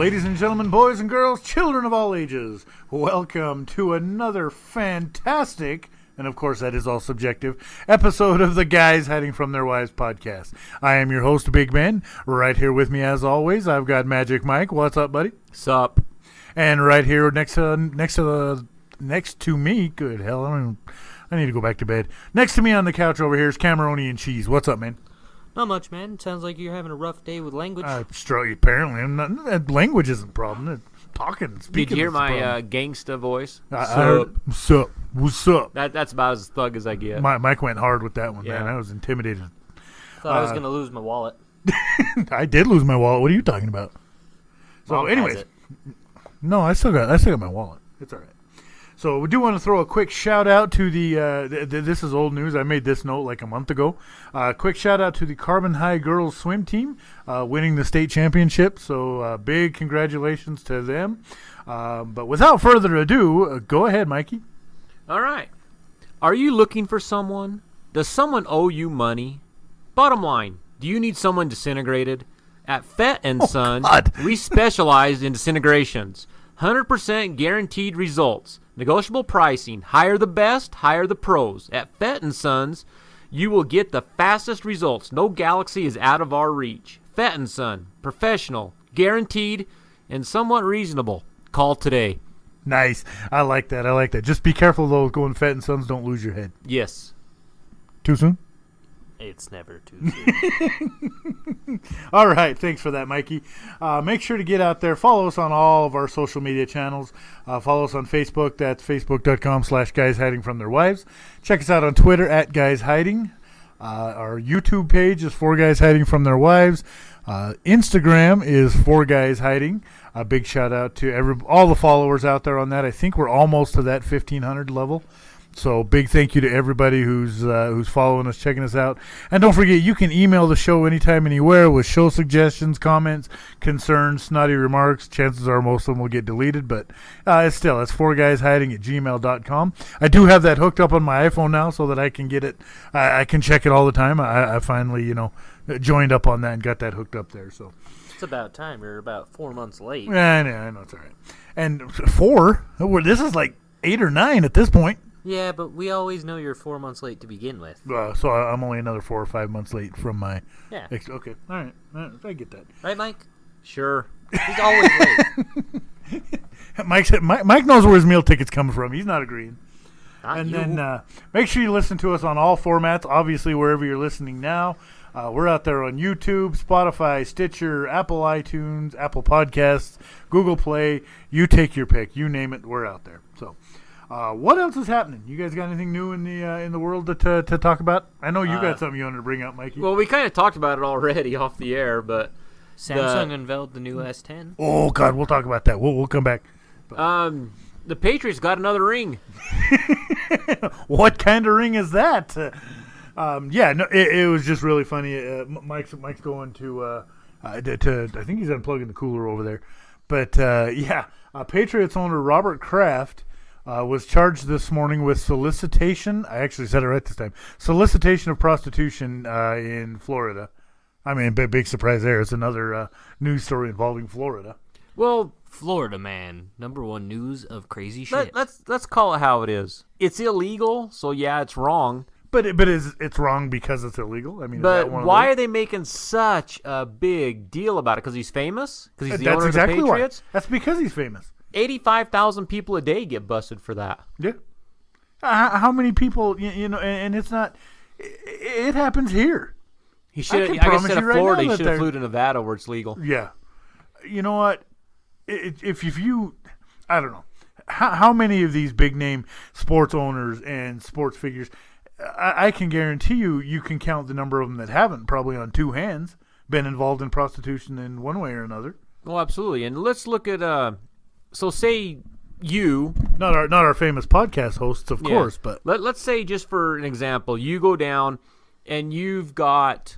Ladies and gentlemen, boys and girls, children of all ages, welcome to another fantastic, and of course that is all subjective, episode of the Guys Hiding from Their Wives podcast. I am your host, Big Ben. Right here with me as always, I've got Magic Mike. What's up, buddy? Sup? And right here next to me, good hell, I need to go back to bed. Next to me on the couch over here is Kameroni and Cheese. What's up, man? Not much, man. Sounds like you're having a rough day with language. Apparently, language isn't a problem. Speaking. Did you hear my gangsta voice? What's up? That's about as thug as I get. Mike went hard with that one, Yeah. man. I was intimidated. Thought I was going to lose my wallet. I did lose my wallet. What are you talking about? So, Mom has anyways, it. no, I still got my wallet. It's all right. So we do want to throw a quick shout out to the. This is old news. I made this note like a month ago. Quick shout out to the Carbon High girls swim team winning the state championship. So big congratulations to them. But without further ado, go ahead, Mikey. All right. Are you looking for someone? Does someone owe you money? Bottom line, do you need someone disintegrated? At Fett & Son, God. we specialize in disintegrations. 100% guaranteed results. Negotiable pricing. Hire the best, hire the pros. At Fett & Sons, you will get the fastest results. No galaxy is out of our reach. Fett & Son, professional, guaranteed, and somewhat reasonable. Call today. Nice. I like that. Just be careful, though, going Fett & Sons. Don't lose your head. Yes. Too soon? It's never too soon. All right. Thanks for that, Mikey. Make sure to get out there. Follow us on all of our social media channels. Follow us on Facebook. That's facebook.com/Guys Hiding from Their Wives. Check us out on Twitter at Guys Hiding. Our YouTube page is 4 Guys Hiding from Their Wives. Instagram is 4 Guys Hiding. A big shout out to all the followers out there on that. I think we're almost to that 1,500 level. So big thank you to everybody who's following us, checking us out. And don't forget, you can email the show anytime, anywhere with show suggestions, comments, concerns, snotty remarks. Chances are most of them will get deleted, but it's 4guyshiding@gmail.com. I do have that hooked up on my iPhone now so that I can get it. I can check it all the time. I finally, joined up on that and got that hooked up there. So It's about time. You're about 4 months late. I know it's all right. And 4? This is like 8 or 9 at this point. Yeah, but we always know you're 4 months late to begin with. So I'm only another 4 or 5 months late from my. Yeah. Okay. All right. I get that. Right, Mike? Sure. He's always late. Mike knows where his meal ticket's coming from. He's not agreeing. Not you. Then make sure you listen to us on all formats. Obviously, wherever you're listening now. We're out there on YouTube, Spotify, Stitcher, Apple iTunes, Apple Podcasts, Google Play. You take your pick. You name it. We're out there. So. What else is happening? You guys got anything new in the world to talk about? I know you got something you wanted to bring up, Mikey. Well, we kind of talked about it already off the air, but Samsung unveiled the new S10. Oh God, we'll talk about that. We'll come back. The Patriots got another ring. What kind of ring is that? It was just really funny. Mike's going to I think he's unplugging the cooler over there, but Patriots owner Robert Kraft. Was charged this morning with solicitation. I actually said it right this time. Solicitation of prostitution in Florida. I mean, big surprise there. It's another news story involving Florida. Well, Florida man, #1 news of crazy shit. let's call it how it is. It's illegal, so yeah, it's wrong. But it's wrong because it's illegal. I mean, But is that one why of are they making such a big deal about it? Because he's famous? Because he's the That's owner exactly of the Patriots? why. That's because he's famous. 85,000 people a day get busted for that. Yeah. How many people? And it's not. It happens here. He should. can I guess promise instead you of right Florida, now he that should have they're- flew to Nevada where it's legal. Yeah. You know what? If you, I don't know, how many of these big name sports owners and sports figures, I can guarantee you can count the number of them that haven't, probably on 2 hands, been involved in prostitution in one way or another. Oh, absolutely. And let's look at so say you Not our famous podcast hosts, of course, but let's say, just for an example, you go down and you've got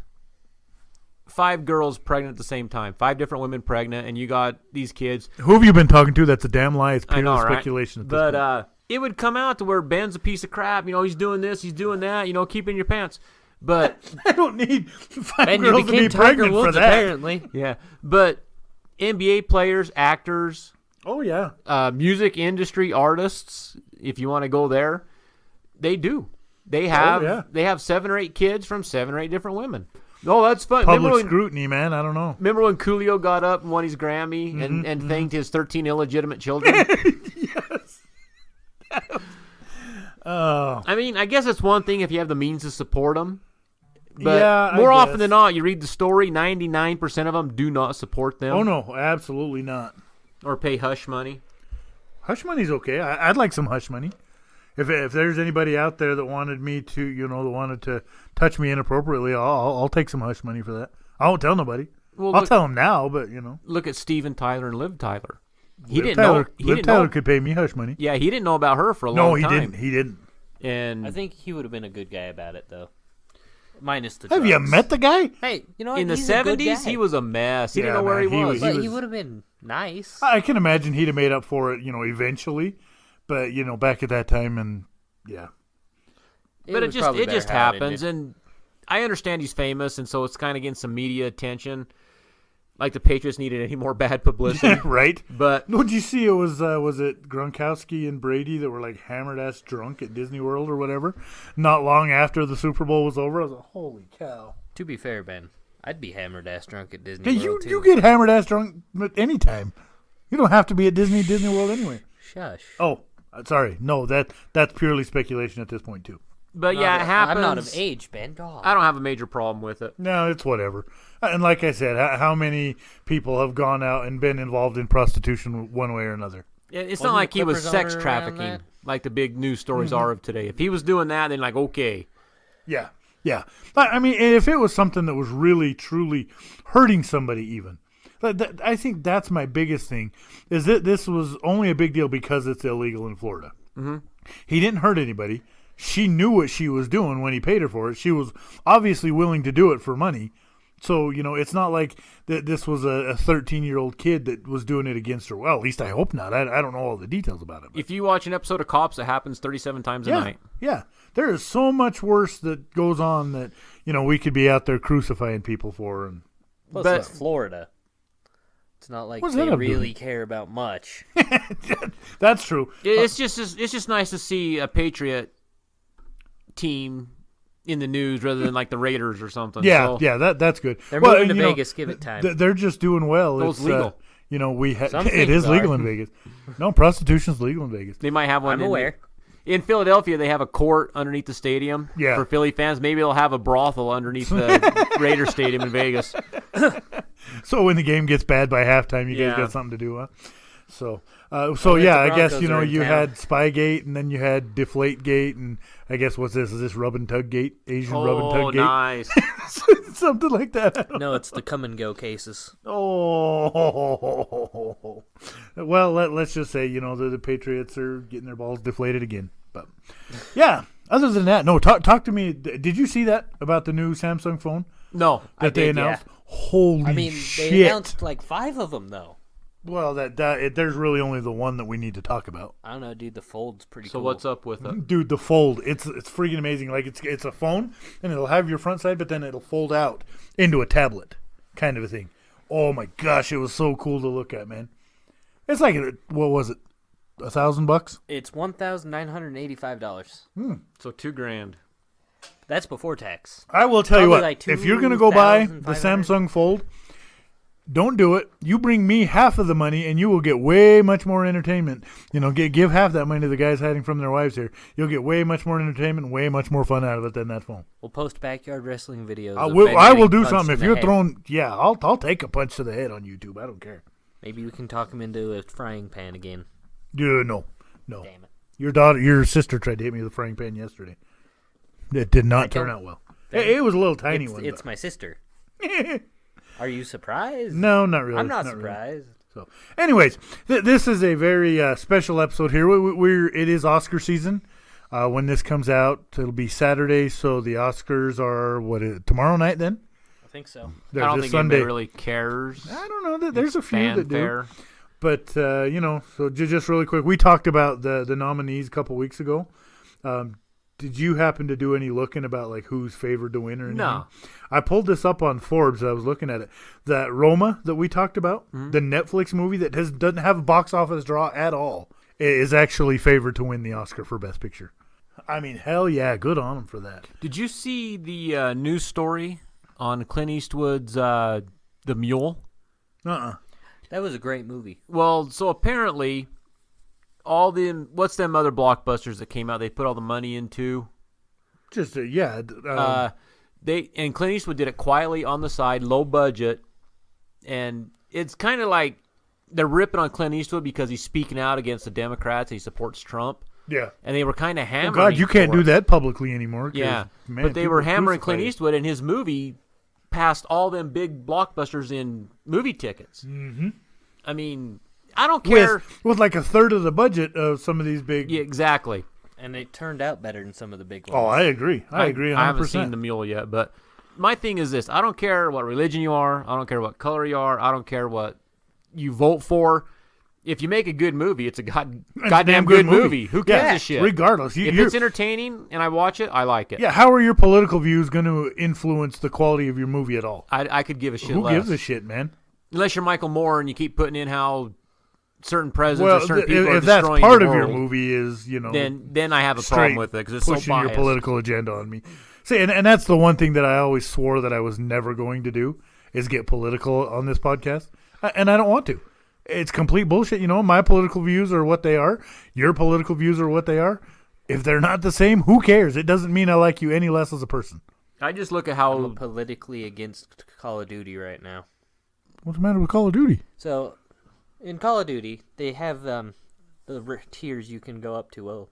5 girls pregnant at the same time, 5 different women pregnant, and you got these kids. who have you been talking to? That's a damn lie. It's I pure know, right? speculation at this point. But it would come out to where Ben's a piece of crap. He's doing this, he's doing that. Keep in your pants. But I don't need 5 And you girls to became be Tiger pregnant for Woods, that. apparently. yeah, but NBA players, actors, Oh, yeah. music industry artists, if you want to go there, they do. They have 7 or 8 kids from 7 or 8 different women. Oh, that's fun. Public scrutiny, man. I don't know. Remember when Coolio got up and won his Grammy and thanked his 13 illegitimate children? Yes. I mean, I guess it's one thing if you have the means to support them. But yeah, more often than not, you read the story, 99% of them do not support them. Oh, no, absolutely not. Or pay hush money. Hush money's okay. I'd like some hush money. If there's anybody out there that wanted me to, that wanted to touch me inappropriately, I'll take some hush money for that. I won't tell nobody. Well, I'll tell them now, but Look at Steven Tyler and Liv Tyler. Liv Tyler could pay me hush money. Yeah, he didn't know about her for a long time. No, he didn't. And I think he would have been a good guy about it, though. Minus the Have drugs. you met the guy? Hey, you know what? in the He's a good 70s, guy. he was a mess. He didn't know Yeah, where man, he was. But he would have been nice. I can imagine he'd have made up for it, eventually. But, back at that time, and yeah. But it was probably just better how it happens, ended. and I understand he's famous, and so it's kind of getting some media attention. Like the Patriots needed any more bad publicity, Right? But Did you see it was it Gronkowski and Brady that were like hammered ass drunk at Disney World or whatever? Not long after the Super Bowl was over, I was like, holy cow! To be fair, Ben, I'd be hammered ass drunk at Disney Hey, World too. you get hammered ass drunk at any time. You don't have to be at Disney World anyway. Shush. Oh, sorry, no, that's purely speculation at this point too. But yeah, it happens. I'm not of age, Ben. God. I don't have a major problem with it. No, it's whatever. And like I said, how many people have gone out and been involved in prostitution one way or another? It's Wasn't not like the he was Clippers sex owner around trafficking, that? like the big news stories are of today. If he was doing that, then okay. Yeah. I mean, if it was something that was really, truly hurting somebody even, I think that's my biggest thing, is that this was only a big deal because it's illegal in Florida. Mm-hmm. He didn't hurt anybody. She knew what she was doing when he paid her for it. She was obviously willing to do it for money. So, it's not like this was a 13-year-old kid that was doing it against her. Well, at least I hope not. I don't know all the details about it. If you watch an episode of Cops, it happens 37 times a night. Yeah. There is so much worse that goes on that, we could be out there crucifying people for. And Plus, But- it's Florida. It's not like What's they that up really doing? care about much. That's true. It's just nice to see a Patriot team in the news rather than like the Raiders or something. Yeah, So, that's good. They're Well, moving and, to Vegas. Give it time. They're just doing well. Well, it's legal. Some it things is legal are. in Vegas. No, prostitution's legal in Vegas. They might have one. I'm aware. In Philadelphia, they have a court underneath the stadium Yeah. for Philly fans. Maybe they'll have a brothel underneath the Raider Stadium in Vegas. So when the game gets bad by halftime, you Yeah. guys got something to do, huh? So, if yeah, the I guess Broncos are in you town. had Spygate, and then you had Deflategate, and I guess what's this? Is this Rub and Tug Gate? Asian Rub and Oh, Tug Gate? nice. Something like that. I don't No, it's the come and go cases. Oh, well, let's just say the Patriots are getting their balls deflated again. But yeah, other than that, no. Talk to me. Did you see that about the new Samsung phone No. that they did, yeah. announced? Holy I mean, shit! they announced like 5 of them, though. Well, there's really only the one that we need to talk about. I don't know, dude. The fold's pretty So cool. what's up with it? Dude, the fold, it's freaking amazing. Like it's a phone, and it'll have your front side, but then it'll fold out into a tablet, kind of a thing. Oh my gosh, it was so cool to look at, man. It's like, what was it, $1,000? It's $1,985. So $2,000. That's before tax. I will tell you Probably what, like if you're gonna go buy the 2,500. Samsung Fold, don't do it. You bring me half of the money, and you will get way much more entertainment. Give half that money to the guys hiding from their wives here. You'll get way much more entertainment, way much more fun out of it than that phone. We'll post backyard wrestling videos. I of will. Ben I will getting do punched something in if the you're head. throwing. Yeah, I'll take a punch to the head on YouTube. I don't care. Maybe we can talk him into a frying pan again. Yeah, no. Damn it. Your sister tried to hit me with a frying pan yesterday. It did not turn out well. It was a little tiny one. It's my sister. Are you surprised? No, not really. I'm not really. surprised. So, anyways, this is a very special episode here. It is Oscar season. When this comes out, it'll be Saturday. So the Oscars are tomorrow night. Then I think so. I don't this think Sunday. anybody really cares. I don't know. There's a few that do. Fanfare. But so just really quick, we talked about the nominees a couple weeks ago. Did you happen to do any looking about like who's favored to win or anything? No. I pulled this up on Forbes. I was looking at it. That Roma that we talked about, the Netflix movie that doesn't have a box office draw at all, is actually favored to win the Oscar for Best Picture. I mean, hell yeah, good on them for that. Did you see the news story on Clint Eastwood's The Mule? Uh-uh. That was a great movie. Well, so apparently, all what's them other blockbusters that came out? They put all the money into. Just yeah. And Clint Eastwood did it quietly on the side, low budget, and it's kind of like they're ripping on Clint Eastwood because he's speaking out against the Democrats. He supports Trump. Yeah. And they were kind of hammering. Oh God, you can't do that publicly anymore. Yeah, man, but they were hammering Clint crucify Eastwood, and his movie passed all them big blockbusters in movie tickets. Mm-hmm. I mean, I don't care. With like a third of the budget of some of these big. Yeah, exactly. And they turned out better than some of the big ones. Oh, I agree. I agree 100%. I haven't seen The Mule yet, but my thing is this. I don't care what religion you are. I don't care what color you are. I don't care what you vote for. If you make a good movie, it's a goddamn good movie. Who gives a shit? Regardless. If it's entertaining and I watch it, I like it. Yeah, how are your political views going to influence the quality of your movie at all? I could give a shit Who less. gives a shit, man? Unless you're Michael Moore and you keep putting in how certain presidents or certain people are if that's destroying part the of your world, movie is, then I have a problem with it because it's so pushing biased. your political agenda on me. See, and that's the one thing that I always swore that I was never going to do is get political on this podcast, and I don't want to. It's complete bullshit. My political views are what they are. Your political views are what they are. If they're not the same, who cares? It doesn't mean I like you any less as a person. I just look at how I'm politically against Call of Duty right now. What's the matter with Call of Duty? So, in Call of Duty, they have the tiers you can go up to. Well,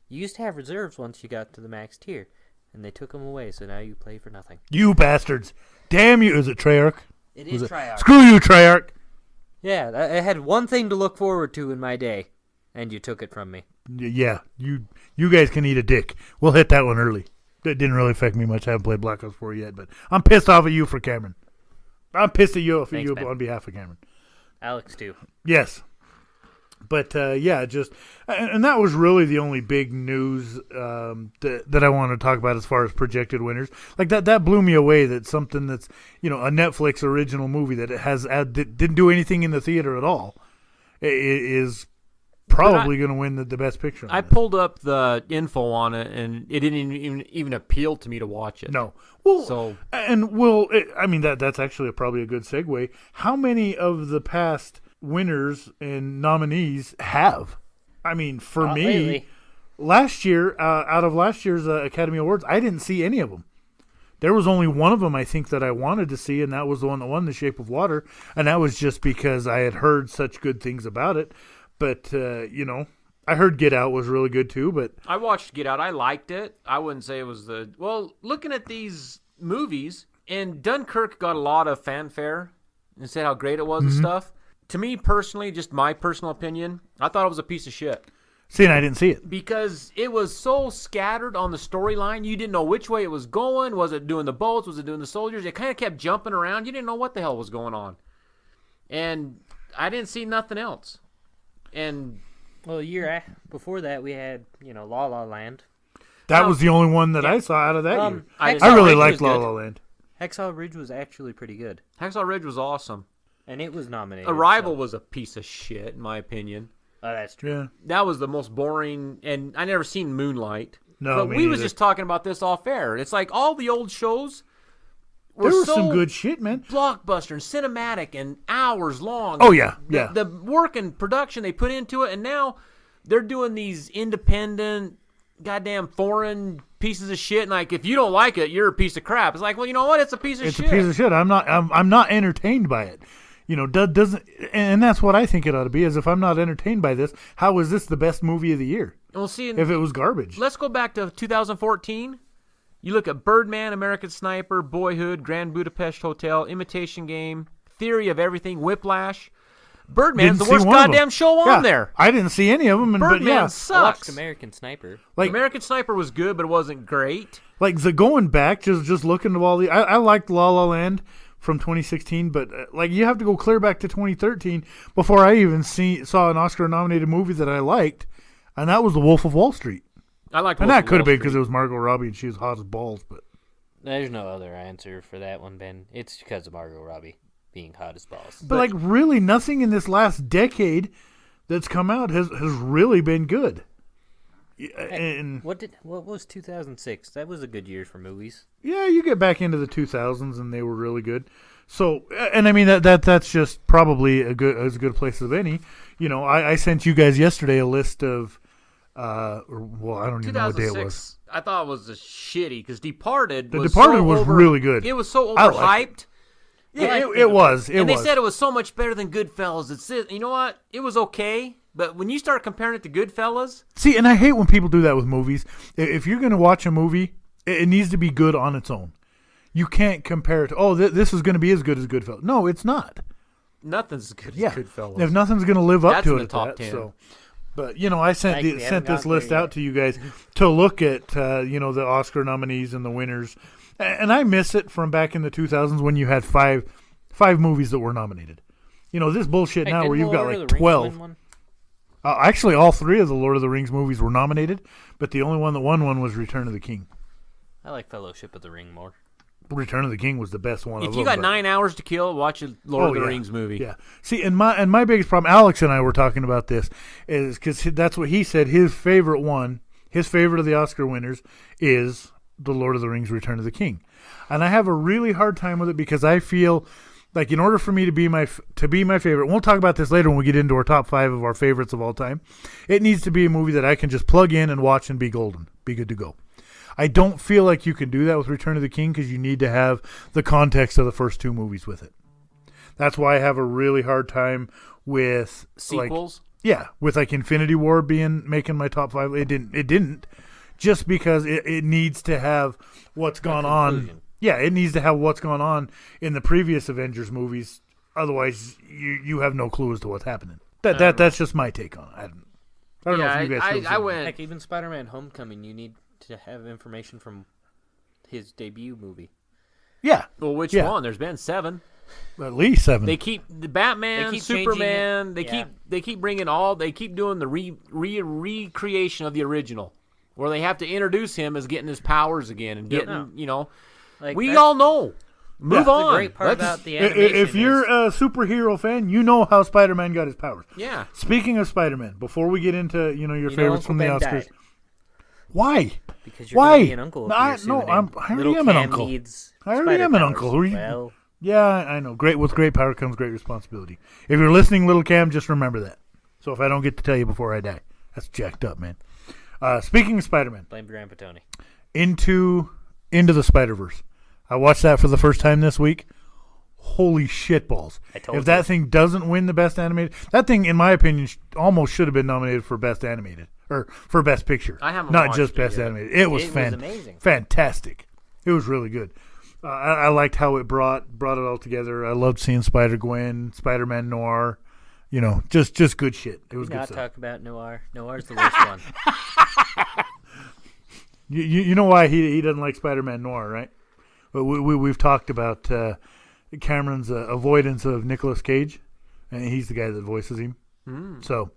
you used to have reserves once you got to the max tier, and they took them away, so now you play for nothing. You bastards. Damn you. Is it Treyarch? It is Treyarch. Screw you, Treyarch. Yeah, I had one thing to look forward to in my day, and you took it from me. Yeah, you guys can eat a dick. We'll hit that one early. That didn't really affect me much. I haven't played Black Ops 4 yet, but I'm pissed off at you for Cameron. I'm pissed at you Thanks, Ben. on behalf of Cameron. Alex, too. Yes. But, yeah, and that was really the only big news that I want to talk about as far as projected winners. Like, that blew me away that something that's, a Netflix original movie that didn't do anything in the theater at all is probably going to win the Best Picture. I pulled up the info on it, and it didn't even appeal to me to watch it. No. Well, that's actually probably a good segue. How many of the past winners and nominees have? I mean, for me, lately. Last year, out of last year's Academy Awards, I didn't see any of them. There was only one of them, I think, that I wanted to see, and that was the one that won The Shape of Water, and that was just because I had heard such good things about it. But, I heard Get Out was really good too, but... I watched Get Out. I liked it. I wouldn't say it was looking at these movies, and Dunkirk got a lot of fanfare and said how great it was and stuff. To me, personally, just my personal opinion, I thought it was a piece of shit. See, and I didn't see it. Because it was so scattered on the storyline, you didn't know which way it was going. Was it doing the boats? Was it doing the soldiers? It kind of kept jumping around. You didn't know what the hell was going on. And I didn't see nothing else. And... Well, a year before that, we had, La La Land. That was the only one that I saw out of that year. I Hacksaw really Ridge liked was La good. La Land. Hacksaw Ridge was actually pretty good. Hacksaw Ridge was awesome. And it was nominated. Arrival was a piece of shit, in my opinion. Oh, that's true. Yeah. That was the most boring, and I never seen Moonlight. No, but me we was neither. just talking about this off air. It's like all the old shows There was so some good shit, man. blockbuster and cinematic and hours long. Oh, yeah, yeah. The work and production they put into it, and now they're doing these independent, goddamn foreign pieces of shit. And like, if you don't like it, you're a piece of crap. It's like, well, you know what? It's a piece of shit. It's a piece of shit. I'm not entertained by it. Doesn't, and that's what I think it ought to be. Is if I'm not entertained by this, how is this the best movie of the year? We'll see. If it was garbage. Let's go back to 2014. You look at Birdman, American Sniper, Boyhood, Grand Budapest Hotel, Imitation Game, Theory of Everything, Whiplash. Birdman's Didn't the see worst one of them. goddamn show on there. I didn't see any of them, but Birdman yeah, I watched sucks. American Sniper. like American Sniper was good, but it wasn't great. like the going back, just looking at all the. I liked La La Land from 2016, but like you have to go clear back to 2013 before I even saw an Oscar-nominated movie that I liked, and that was The Wolf of Wall Street. I liked And Wolf that of could have Wall been because Street. it was Margot Robbie and she was hot as balls. But There's no other answer for that one, Ben. It's because of Margot Robbie being hot as balls. But like really nothing in this last decade that's come out has really been good. And What was 2006? That was a good year for movies. yeah, you get back into the 2000s and they were really good. So, and I mean that's just probably as good a place as any. You know, I sent you guys yesterday a list of well, I don't even know what day it was. 2006, I thought it was a shitty because Departed. The was Departed so was really good. It was so I overhyped. liked Yeah, it was. And they said it was so much better than Goodfellas. You know what? It was okay, but when you start comparing it to Goodfellas, See, and I hate when people do that with movies. If you're going to watch a movie, it needs to be good on its own. You can't compare it to, oh, this is going to be as good as Goodfellas. No, it's not. nothing's as good Yeah. as Goodfellas. If nothing's going to live up That's to in it the at top that, 10. so. But, you know, I sent Mike, we haven't this gotten list there out yet. to you guys to look at, you know, the Oscar nominees and the winners. And I miss it from back in the 2000s when you had five movies that were nominated. You know, this bullshit Hey, now didn't where you've got Lord of like the Rings 12. win one? Actually, all 3 of the Lord of the Rings movies were nominated, but the only one that won one was Return of the King. I like Fellowship of the Ring more. Return of the King was the best one of If them. you got but- 9 hours to kill, watch a Lord of the yeah. Rings movie. Yeah. See, and my biggest problem, Alex and I were talking about this, is because that's what he said. His favorite one, his favorite of the Oscar winners, is the Lord of the Rings: Return of the King, and I have a really hard time with it because I feel like in order for me to be my favorite, and we'll talk about this later when we get into our top 5 of our favorites of all time. It needs to be a movie that I can just plug in and watch and be golden, be good to go. I don't feel like you can do that with Return of the King because you need to have the context of the first 2 movies with it. That's why I have a really hard time with Sequels? with like Infinity War making my top 5. It didn't, just because it needs to have what's gone on. conclusion. Yeah, it needs to have what's gone on in the previous Avengers movies. Otherwise, you have no clue as to what's happening. That's just my take on it. I don't know if you guys feel the I same. went. Heck, even Spider-Man: Homecoming, you need to have information from his debut movie. Yeah, Well, which Yeah. one? There's been 7. at least 7. They keep the Batman, They keep changing Superman. it. They Yeah. keep bringing all. They keep doing the recreation of the original, where they have to introduce him as getting his powers again and getting No. Like, we that's- all know. Move that's on. the great part Let's- about the I- animation. if you're is- a superhero fan, you know how Spider-Man got his powers. yeah. Speaking of Spider-Man, before we get into your you know favorites Uncle from the Ben Oscars, died why? because you're Why? gonna be an uncle. No, If I- you're no, soon, I'm- and I already little am an Cam uncle. needs I already spider am an powers. uncle. Who are you- Well, Yeah, I know. With great power comes great responsibility. If you're listening, little Cam, just remember that. So if I don't get to tell you before I die, that's jacked up, man. Speaking of Spider-Man, blame Grandpa Tony. into the Spider-Verse. I watched that for the first time this week. Holy shitballs. I told If that you. thing doesn't win the Best Animated, that thing, in my opinion, almost should have been nominated for Best Animated. Or for Best Picture. I haven't Not watched just it Best yet. Animated. It was, It was amazing. fantastic. It was really good. I liked how it brought it all together. I loved seeing Spider-Gwen, Spider-Man Noir. Just good shit. It was good Not stuff. talk about Noir. Noir's the worst one. You know why he doesn't like Spider-Man Noir, right? But we've talked about Cameron's avoidance of Nicolas Cage, and he's the guy that voices him. So,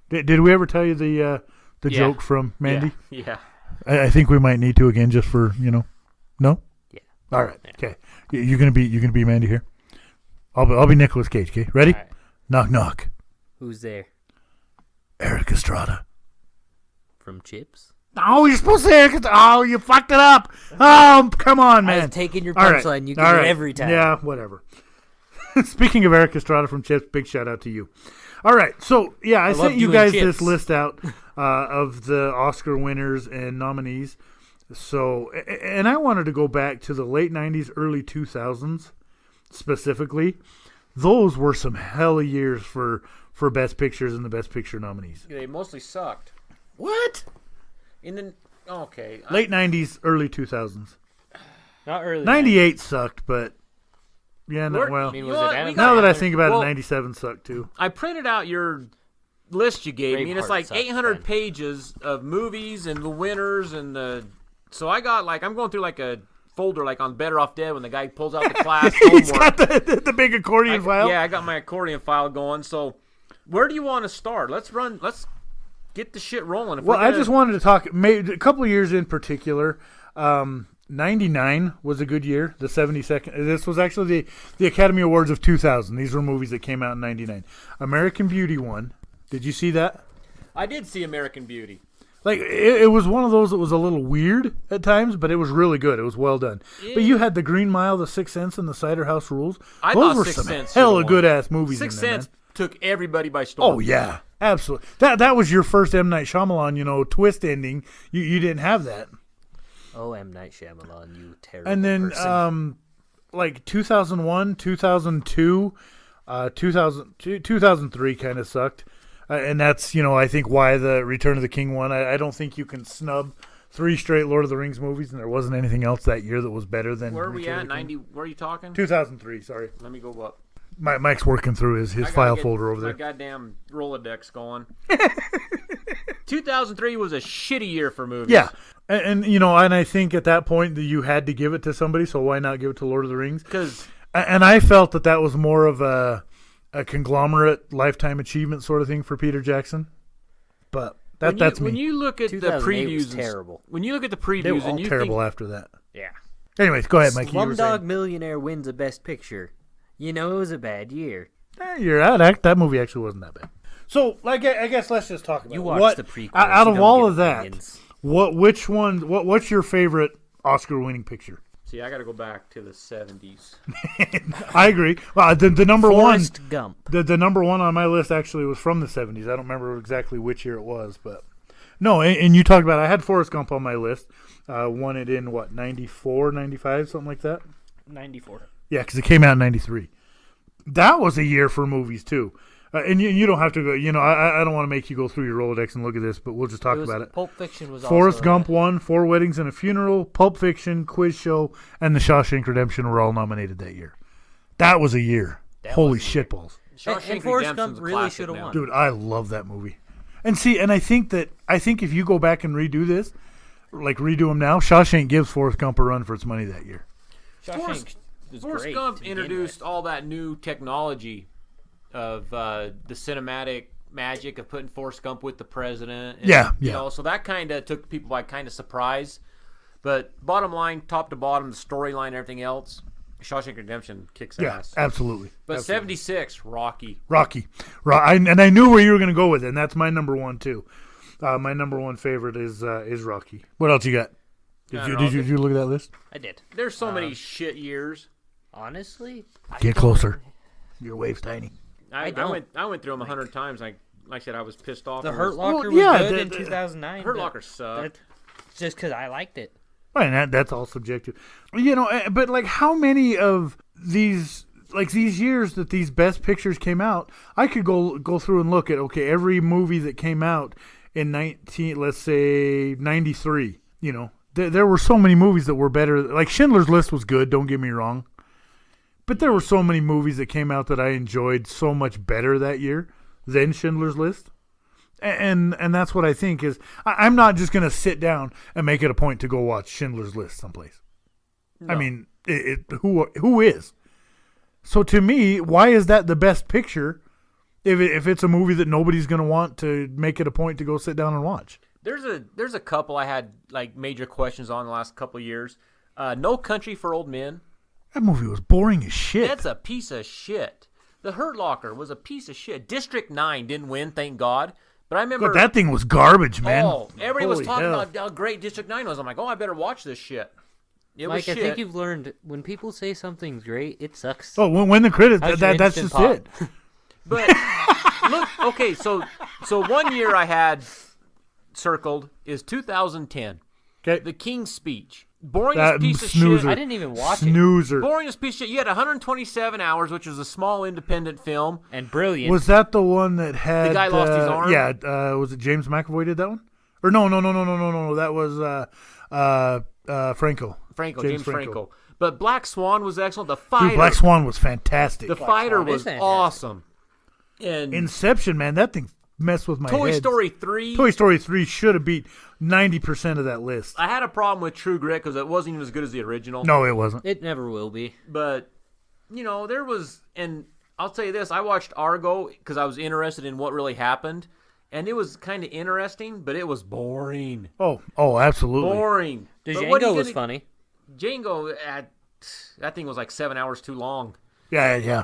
did we ever tell you the Yeah. joke from Mandy? Yeah. I think we might need to again, just for no. Yeah. All right. Okay. You're gonna be Mandy here. I'll be Nicolas Cage. Okay. Ready? All right. Knock knock. Who's there? Eric Estrada. From Chips? Oh, you're supposed to say Eric Estrada. Oh, you fucked it up. Oh, come on, man. I was taking your All right. punchline. You All get right. it every time. Yeah, whatever. Speaking of Eric Estrada from Chips, big shout out to you. All right, so yeah, I sent love you doing guys chips. this list out of the Oscar winners and nominees. So, and I wanted to go back to the late '90s, early 2000s specifically. Those were some hell of years for Best Pictures and the Best Picture nominees. They mostly sucked. What? Okay. Late '90s, early 2000s. Not early. 98 sucked, but yeah, no, We're- well. I mean, You was know it what? Adam We Now got- that I think about Well- it, 97 sucked too. I printed out your list you gave me, and it's Braveheart like sucks, 800 Ben. pages of movies and the winners and the. So I got I'm going through like a folder like on Better Off Dead when the guy pulls out the class He's homework. got the big accordion file. Yeah, I got my accordion file going. So where do you want to start? Let's get the shit rolling. If Well, we're I gonna- just wanted to talk maybe a couple of years in particular. 99 was a good year. The 72nd. This was actually the Academy Awards of 2000. These were movies that came out in 99. American Beauty won. Did you see that? I did see American Beauty. Like, it was one of those that was a little weird at times, but it was really good. It was well done. But you had The Green Mile, The Sixth Sense, and The Cider House Rules. I Those thought were Sixth some Sense hella should've good-ass movies Sixth in there, Sense man. took everybody by storm. Oh, yeah. Absolutely. That was your first M. Night Shyamalan, twist ending. You didn't have that. Oh, M. Night Shyamalan, you terrible And then, person. like 2001, 2002, 2003 kind of sucked. And that's, I think why the Return of the King won. I don't think you can snub 3 straight Lord of the Rings movies, and there wasn't anything else that year that was better than Where are we Return at? of the King. 90? Where are you talking? 2003, sorry. Let me go up. Mike's working through his I gotta file get folder over my there. goddamn Rolodex going. 2003 was a shitty year for movies. Yeah. And I think at that point that you had to give it to somebody, so why not give it to Lord of the Rings? Because And I felt that was more of a conglomerate lifetime achievement sort of thing for Peter Jackson. But that's me. When you look at the 2008 previews, was terrible. When you look at the They previews were all and you terrible think, after that. Yeah. Anyways, go ahead, Mikey. You were Slumdog saying. Millionaire wins a Best Picture. It was a bad year. You're out. That movie actually wasn't that bad. So, I guess let's just talk about You it. watched the prequel. Out of all of that, what's your favorite Oscar-winning picture? see, I got to go back to the 70s. I agree. Well, the number Forrest one, Gump. the number one on my list actually was from the 70s. I don't remember exactly which year it was, but no. And you talked about I had Forrest Gump on my list. Won it in 94, 95, something like that. 94. Yeah, because it came out in 93. That was a year for movies too. And you don't have to go. I don't want to make you go through your Rolodex and look at this, but we'll just talk about it. Pulp Fiction was Forrest also Gump won, 4 Weddings and a Funeral, Pulp Fiction, Quiz Show, and The Shawshank Redemption were all nominated that year. That was a year. Holy shitballs. Shawshank Forrest Gump Redemption's a really classic should have now. won. Dude, I love that movie. And I think if you go back and redo this, like redo them now, Shawshank gives Forrest Gump a run for its money that year. Shawshank was Forrest great Gump to begin introduced with. all that new technology of the cinematic magic of putting Forrest Gump with the president. And, Yeah. So that kind of took people by kind of surprise. But bottom line, top to bottom, the storyline, everything else, Shawshank Redemption kicks Yeah, ass. absolutely. But Absolutely. 76, Rocky. Rocky. And I knew where you were going to go with it, and that's my number one, too. My number one favorite is Rocky. What else you got? Did you look at that list? I did. There's so many shit years. Honestly, Get closer. Your wave's tiny. I don't. went through them 100 times. Like I said, I was pissed off. The and Hurt was- Locker Well, yeah, was good in the 2009. Hurt but Locker sucked. That's just because I liked it. Right, and that's all subjective. But like how many of these years that these best pictures came out, I could go through and look at every movie that came out in 93. There were so many movies that were better. Like Schindler's List was good, don't get me wrong. But there were so many movies that came out that I enjoyed so much better that year than Schindler's List. And that's what I think is I'm not just going to sit down and make it a point to go watch Schindler's List someplace. No. I mean, who is? So to me, why is that the best picture if it's a movie that nobody's going to want to make it a point to go sit down and watch? There's a couple I had like major questions on the last couple of years. No Country for Old Men. That movie was boring as shit. That's a piece of shit. The Hurt Locker was a piece of shit. District 9 didn't win, thank God. But I remember But that thing was garbage, man. Oh, everybody was Holy talking hell. about how great District 9 was. I'm like, I better watch this shit. It was Mike, I shit. think you've learned when people say something's great, it sucks. Oh, when the critics, How's your that's Instant just Pot? it. But look, okay, so 1 year I had circled is 2010. Okay, The King's Speech. Boringest that piece of snoozer. shit. I didn't even watch it. Snoozer. Boringest piece of shit. You had 127 hours, which was a small independent film. And brilliant. Was that the one that had The guy lost his arm? Yeah, was it James McAvoy did that one? Or no, that was Franco. James Franco. But Black Swan was excellent. The Fighter. Dude, Black Swan was fantastic. The Fighter Swan is was fantastic. awesome. And Inception, man, that thing messed with my Toy head. Story 3. Toy Story 3 should have beat 90% of that list. I had a problem with True Grit because it wasn't even as good as the original. No, it wasn't. It never will be. But, there was, and I'll tell you this, I watched Argo because I was interested in what really happened. and it was kind of interesting, but it was boring. Oh, absolutely. Boring. Django was funny. Django, that thing was like 7 hours too long. Yeah.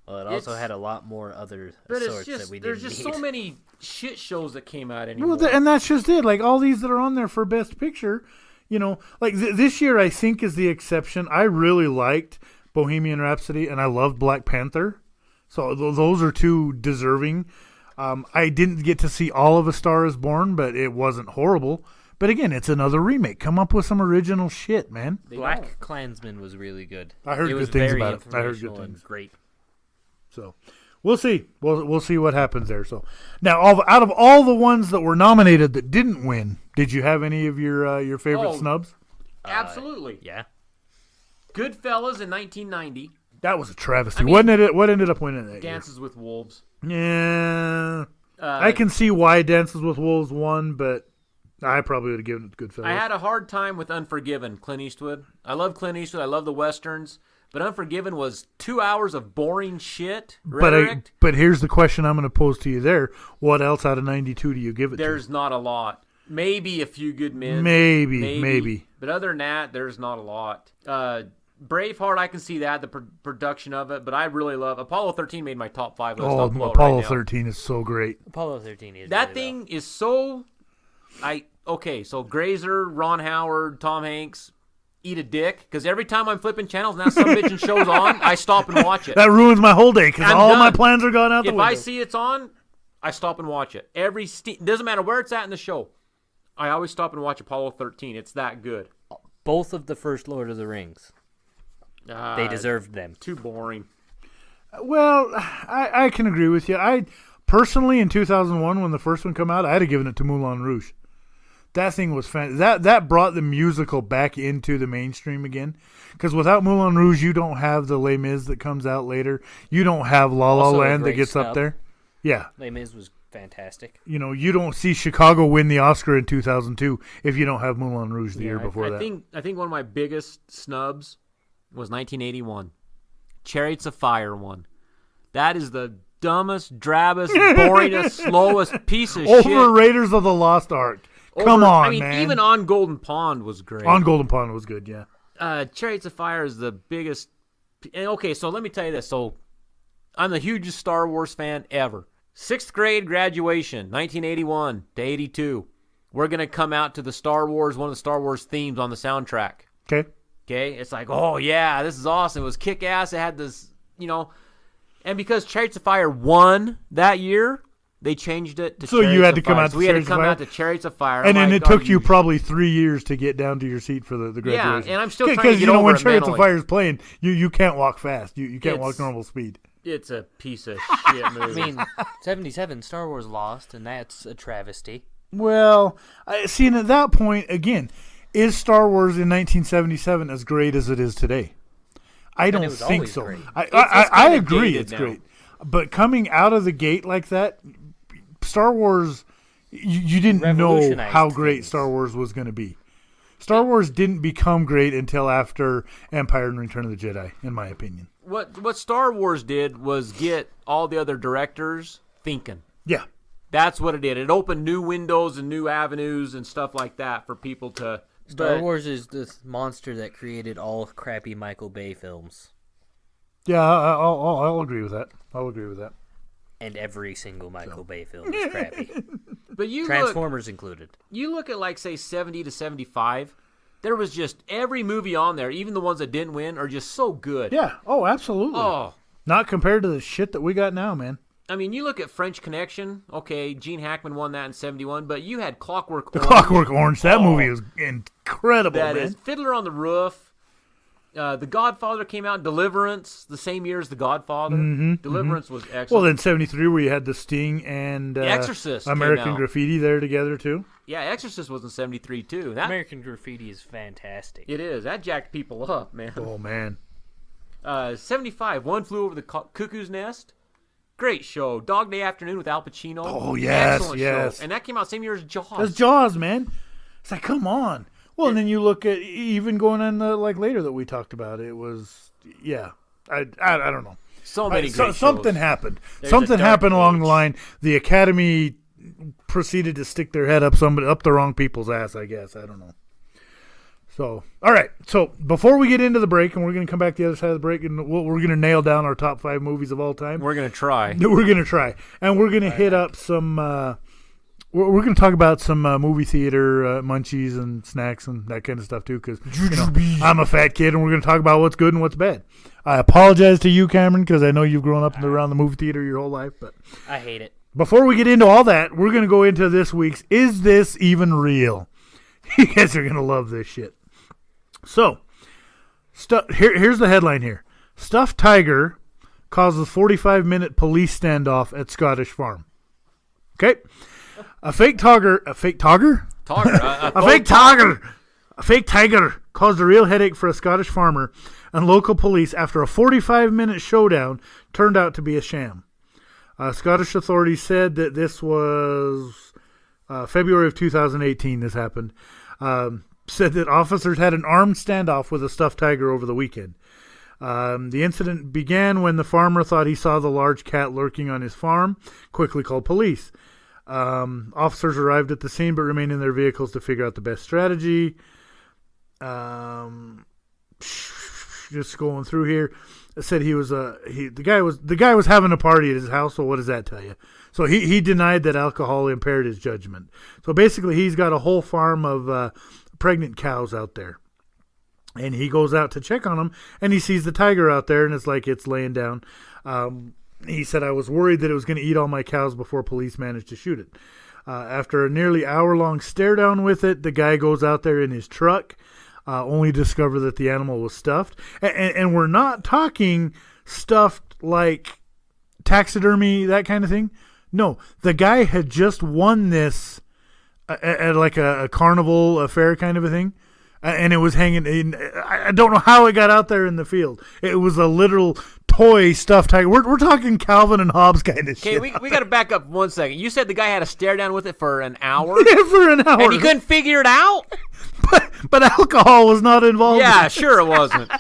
Well, it also had a lot more other But sorts that we didn't there's just need. so many shit shows that came out anymore. Well, and that's just it. Like all these that are on there for Best Picture, like this year I think is the exception. I really liked Bohemian Rhapsody and I loved Black Panther. So those are two deserving. I didn't get to see all of A Star Is Born, but it wasn't horrible. But again, it's another remake. Come up with some original shit, man. Black Klansman was really good. I heard it good was things very about it. I heard good informational and things. Great. So we'll see. We'll see what happens there. So now, out of all the ones that were nominated that didn't win, did you have any of your favorite snubs? Absolutely. Yeah. Goodfellas in 1990. That was a travesty. What ended up winning that Dances with Wolves. year? Yeah, I can see why Dances with Wolves won, but I probably would have given it to Goodfellas. I had a hard time with Unforgiven, Clint Eastwood. I love Clint Eastwood. I love the Westerns. But Unforgiven was 2 hours of boring shit. But here's the question I'm going to pose to you there. What else out of 92 do you give it There's not a lot. Maybe a few good men. Maybe. But other than that, there's not a lot. Braveheart, I can see that, the production of it. But I really love Apollo 13 made my top 5 list. Oh, Apollo 13 is so great. Apollo 13 is that really thing well. is so... so Grazer, Ron Howard, Tom Hanks... eat a dick, because every time I'm flipping channels and that some bitchin' show's on, I stop and watch it. That ruins my whole day because all my plans are gone out the window. If I see it's on, I stop and watch it. Doesn't matter where it's at in the show. I always stop and watch Apollo 13. It's that good. Both of the first Lord of the Rings. They deserved them. Too boring. Well, I can agree with you. I personally, in 2001, when the first one came out, I'd have given it to Moulin Rouge. That thing was fantastic. That brought the musical back into the mainstream again. Because without Moulin Rouge, you don't have the Les Mis that comes out later. You don't have La La Also a Land that great gets up snub. there. Yeah. Les Mis was fantastic. You don't see Chicago win the Oscar in 2002 if you don't have Moulin Rouge the year before that. I think one of my biggest snubs was 1981. Chariots of Fire won. That is the dumbest, drabbest, boringest, slowest piece of shit. Over Raiders of the Lost Ark. Come on, man. Even On Golden Pond was great. On Golden Pond was good, yeah. Chariots of Fire is the biggest. And okay, so let me tell you this. So I'm the hugest Star Wars fan ever. 6th grade graduation, 1981 to 82. We're going to come out to the Star Wars, one of the Star Wars themes on the soundtrack. Okay. It's like, oh, yeah, this is awesome. It was kick-ass. It had this, And because Chariots of Fire won that year, they changed it to So you had to come out to we had to Chariots of come Fire? out to Chariots of Fire. And then like, it took you probably 3 years to get down to your seat for the graduation. Yeah, and I'm still trying to get over when it Chariots of mentally. Fire is playing, you can't walk fast. You can't walk normal speed. It's a piece of shit movie. I mean, 77, Star Wars lost, and that's a travesty. Well, see, and at that point, again, is Star Wars in 1977 as great as it is today? I don't was think always so. great. I agree dated it's now. great. But coming out of the gate like that, Star Wars, you didn't know Revolutionized how great things. Star Wars was going to be. Star Wars didn't become great until after Empire and Return of the Jedi, in my opinion. What Star Wars did was get all the other directors thinking. Yeah. That's what it did. It opened new windows and new avenues and stuff like that for people to... Star Wars is this monster that created all crappy Michael Bay films. Yeah, I'll agree with that. I'll agree with that. And every single Michael Bay film is crappy. But Transformers included. You look at, like, say, 70 to 75, there was just every movie on there, even the ones that didn't win, are just so good. Yeah. Oh, absolutely. Oh. Not compared to the shit that we got now, man. I mean, you look at French Connection. Okay, Gene Hackman won that in 71, but you had Clockwork The Orange. Clockwork Orange. That movie was incredible, That man. is Fiddler on the Roof. The Godfather came out. Deliverance, the same year as The Godfather. Deliverance was excellent. Well, then 73, where you had The Sting and The Exorcist came American out. Graffiti there together, too. Yeah, Exorcist was in 73, too. That, American Graffiti is fantastic. it is. That jacked people up, man. Oh, man. 75, One Flew Over the Cuckoo's Nest. Great show. Dog Day Afternoon with Al Pacino. Oh, yes, Excellent yes. show. And that came out same year as Jaws. That's Jaws, man. It's like, come on. Well, and then you look at even going on like later that we talked about. It was, yeah. I don't know. So many great shows. Something happened. There's Something a dark happened along the age. line. The Academy proceeded to stick their head up the wrong people's ass, I guess. I don't know. So, all right. So, before we get into the break, and we're going to come back to the other side of the break, and we're going to nail down our top 5 movies of all time. We're going to try. We're going to try. And we're going to hit up some, we're going to talk about some movie theater munchies and snacks and that kind of stuff, too, because, I'm a fat kid, and we're going to talk about what's good and what's bad. I apologize to you, Cameron, because I know you've grown up around the movie theater your whole life, but I hate it. Before we get into all that, we're going to go into this week's Is This Even Real? You guys are going to love this shit. So, here's the headline here. Stuffed tiger causes 45-minute police standoff at Scottish farm. Okay? A fake tiger caused a real headache for a Scottish farmer and local police after a 45-minute showdown turned out to be a sham. Scottish authorities said that this was February of 2018 this happened. Said that officers had an armed standoff with a stuffed tiger over the weekend. The incident began when the farmer thought he saw the large cat lurking on his farm, quickly called police. Officers arrived at the scene but remained in their vehicles to figure out the best strategy. Just going through here. It said the guy was having a party at his house, so what does that tell you? So he denied that alcohol impaired his judgment. So basically he's got a whole farm of pregnant cows out there, and he goes out to check on them, and he sees the tiger out there, and it's laying down. He said, I was worried that it was going to eat all my cows before police managed to shoot it. After a nearly hour-long stare down with it, the guy goes out there in his truck, only to discover that the animal was stuffed. And we're not talking stuffed like taxidermy, that kind of thing. No, the guy had just won this at like a carnival affair kind of a thing, and it was hanging in. I don't know how it got out there in the field. It was a literal toy stuffed tiger. We're talking Calvin and Hobbes kind of shit. Okay, we got to back up 1 second. You said the guy had a stare down with it for an hour? Yeah, for an hour. And he couldn't figure it out? But alcohol was not involved. Yeah, sure it wasn't.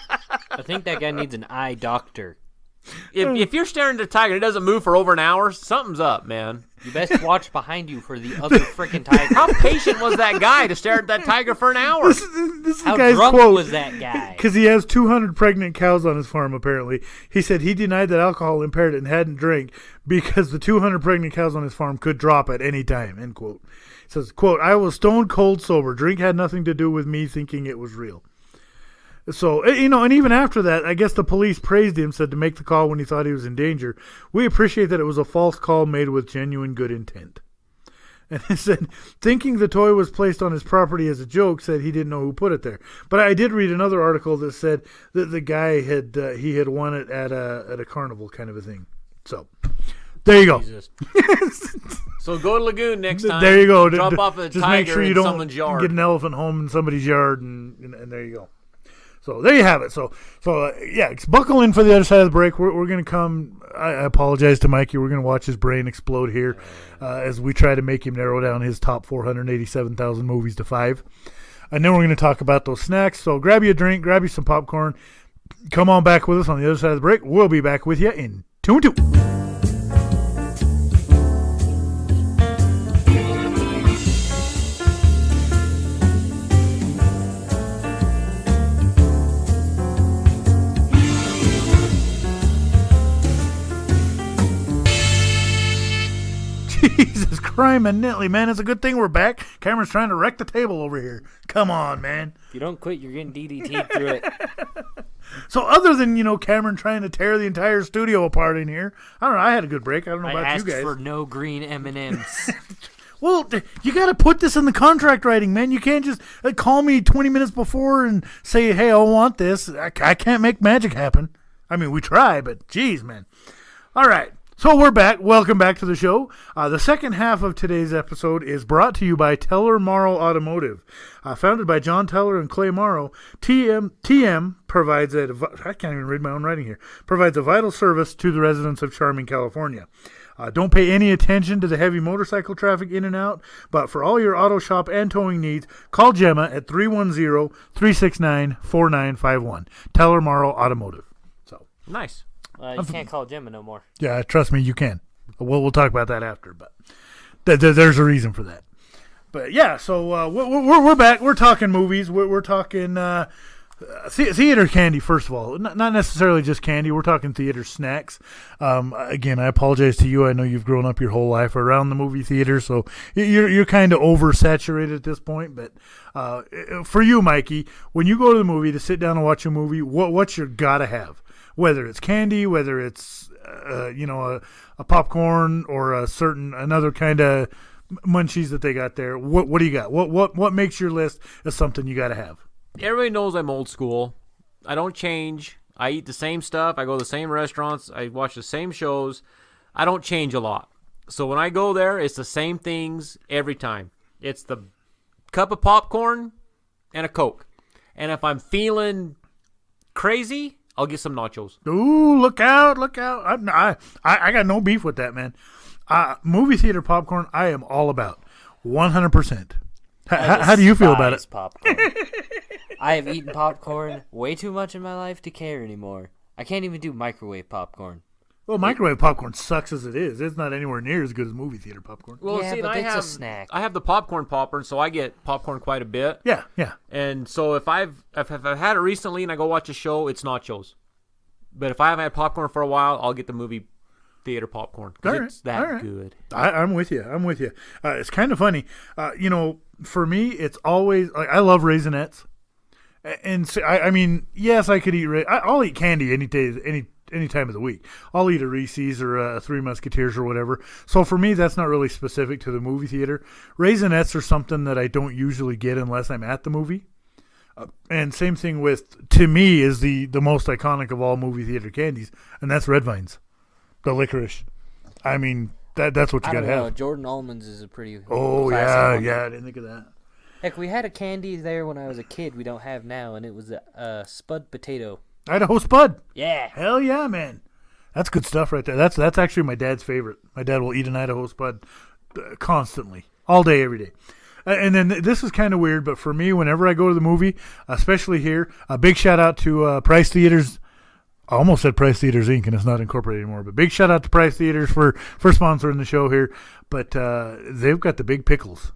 I think that guy needs an eye doctor. If you're staring at a tiger and it doesn't move for over an hour, something's up, man. You best watch behind you for the other freaking tiger. How patient was that guy to stare at that tiger for an hour? This is How the guy's drunk quote, was that guy? Because he has 200 pregnant cows on his farm, apparently. He said he denied that alcohol impaired it and hadn't drank because the 200 pregnant cows on his farm could drop at any time, end quote. He says, quote, I was stone cold sober. Drink had nothing to do with me thinking it was real. So, and even after that, I guess the police praised him, said to make the call when he thought he was in danger. We appreciate that it was a false call made with genuine good intent. And he said, thinking the toy was placed on his property as a joke, said he didn't know who put it there. But I did read another article that said that the guy had won it at a carnival kind of a thing. So, there you go. So go to Lagoon next time. There you go. Drop off a just tiger make sure you in don't someone's yard. Get an elephant home in somebody's yard, and there you go. So there you have it. So buckle in for the other side of the break. We're going to come. I apologize to Mikey. We're going to watch his brain explode here as we try to make him narrow down his top 487,000 movies to 5. And then we're going to talk about those snacks. So grab you a drink, grab you some popcorn. Come on back with us on the other side of the break. We'll be back with you in 2 and 2. Jesus crime and Nitley, man. It's a good thing we're back. Cameron's trying to wreck the table over here. Come on, man. If you don't quit, you're getting DDT'd through it. So other than, Cameron trying to tear the entire studio apart in here, I don't know. I had a good break. I don't know about you guys. I asked for no green M&Ms. Well, you got to put this in the contract writing, man. You can't just call me 20 minutes before and say, hey, I want this. I can't make magic happen. I mean, we try, but geez, man. All right. So we're back. Welcome back to the show. The second half of today's episode is brought to you by Teller Morrow Automotive. Founded by John Teller and Clay Morrow, TM provides I can't even read my own writing here, provides a vital service to the residents of charming California. Don't pay any attention to the heavy motorcycle traffic in and out, but for all your auto shop and towing needs, call Gemma at 310-369-4951. Teller Morrow Automotive. So nice. You can't call Gemma no more. Yeah, trust me, you can. We'll talk about that after. But There's a reason for that. But yeah, so we're back. We're talking movies. We're talking theater candy. First of all, not necessarily just candy. We're talking theater snacks. Again, I apologize to you. I know you've grown up your whole life around the movie theater, so you're kind of oversaturated at this point. But for you, Mikey, when you go to the movie to sit down and watch a movie, what's your gotta have? Whether it's candy, whether it's a popcorn or another kind of munchies that they got there. What do you got? What makes your list as something you got to have? Everybody knows I'm old school. I don't change. I eat the same stuff. I go to the same restaurants. I watch the same shows. I don't change a lot. So when I go there, it's the same things every time. It's the cup of popcorn and a Coke. And if I'm feeling crazy, I'll get some nachos. Ooh, look out. I got no beef with that, man. Movie theater popcorn, I am all about 100%. How do you feel about it? Popcorn. I have eaten popcorn way too much in my life to care anymore. I can't even do microwave popcorn. Well, microwave popcorn sucks as it is. It's not anywhere near as good as movie theater popcorn. Well, yeah, see, but it's a snack. I have the popcorn popper, so I get popcorn quite a bit. Yeah. And so if I've had it recently and I go watch a show, it's nachos. But if I haven't had popcorn for a while, I'll get the movie theater popcorn because it's that good. I'm with you. It's kind of funny. For me, it's always I love Raisinets, and so, I mean, yes, I could eat. I'll eat candy any day, any time of the week. I'll eat a Reese's or a Three Musketeers or whatever. So for me, that's not really specific to the movie theater. Raisinets are something that I don't usually get unless I'm at the movie. And same thing with, to me, is the most iconic of all movie theater candies, and that's Red Vines. The licorice. I mean, that's what you gotta have. Jordan Almonds is a pretty. Oh classic one. yeah. I didn't think of that. Heck, we had a candy there when I was a kid. We don't have now, and it was a Spud potato. Idaho Spud. Yeah. Hell yeah, man. That's good stuff right there. That's actually my dad's favorite. My dad will eat an Idaho Spud constantly, all day, every day. And then this is kind of weird, but for me, whenever I go to the movie, especially here, a big shout out to Price Theaters. I almost said Price Theaters Inc., and it's not incorporated anymore. But big shout out to Price Theaters for sponsoring the show here. But they've got the big pickles.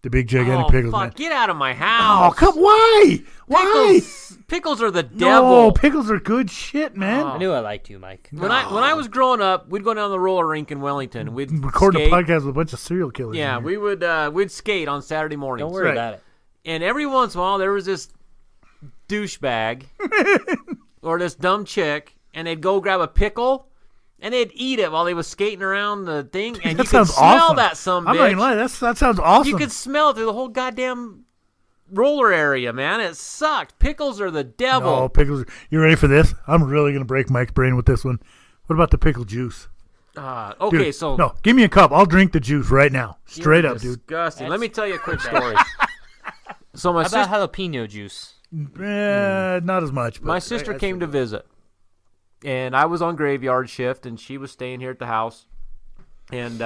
The big gigantic pickles, fuck, man. Get out of my house. Oh, come, why? Why? Pickles are the devil. No, pickles are good shit, man. I knew I liked you, Mike. When I was growing up, we'd go down the roller rink in Wellington. We'd record skate. a podcast with a bunch of serial killers. Yeah, we would we'd skate on Saturday mornings. Don't worry about it. And every once in a while, there was this douchebag or this dumb chick, and they'd go grab a pickle, and they'd eat it while they was skating around the thing, and you could smell that some bitch. I'm not gonna lie, that sounds awesome. You could smell it through the whole goddamn roller area, man. It sucked. Pickles are the devil. Oh, pickles. You ready for this? I'm really gonna break Mike's brain with this one. What about the pickle juice? Okay, dude, so no, give me a cup. I'll drink the juice right now, straight up, dude. Disgusting. Let me tell you a quick story. So How about jalapeno juice? Not as much. But my sister came to visit, and I was on graveyard shift, and she was staying here at the house. And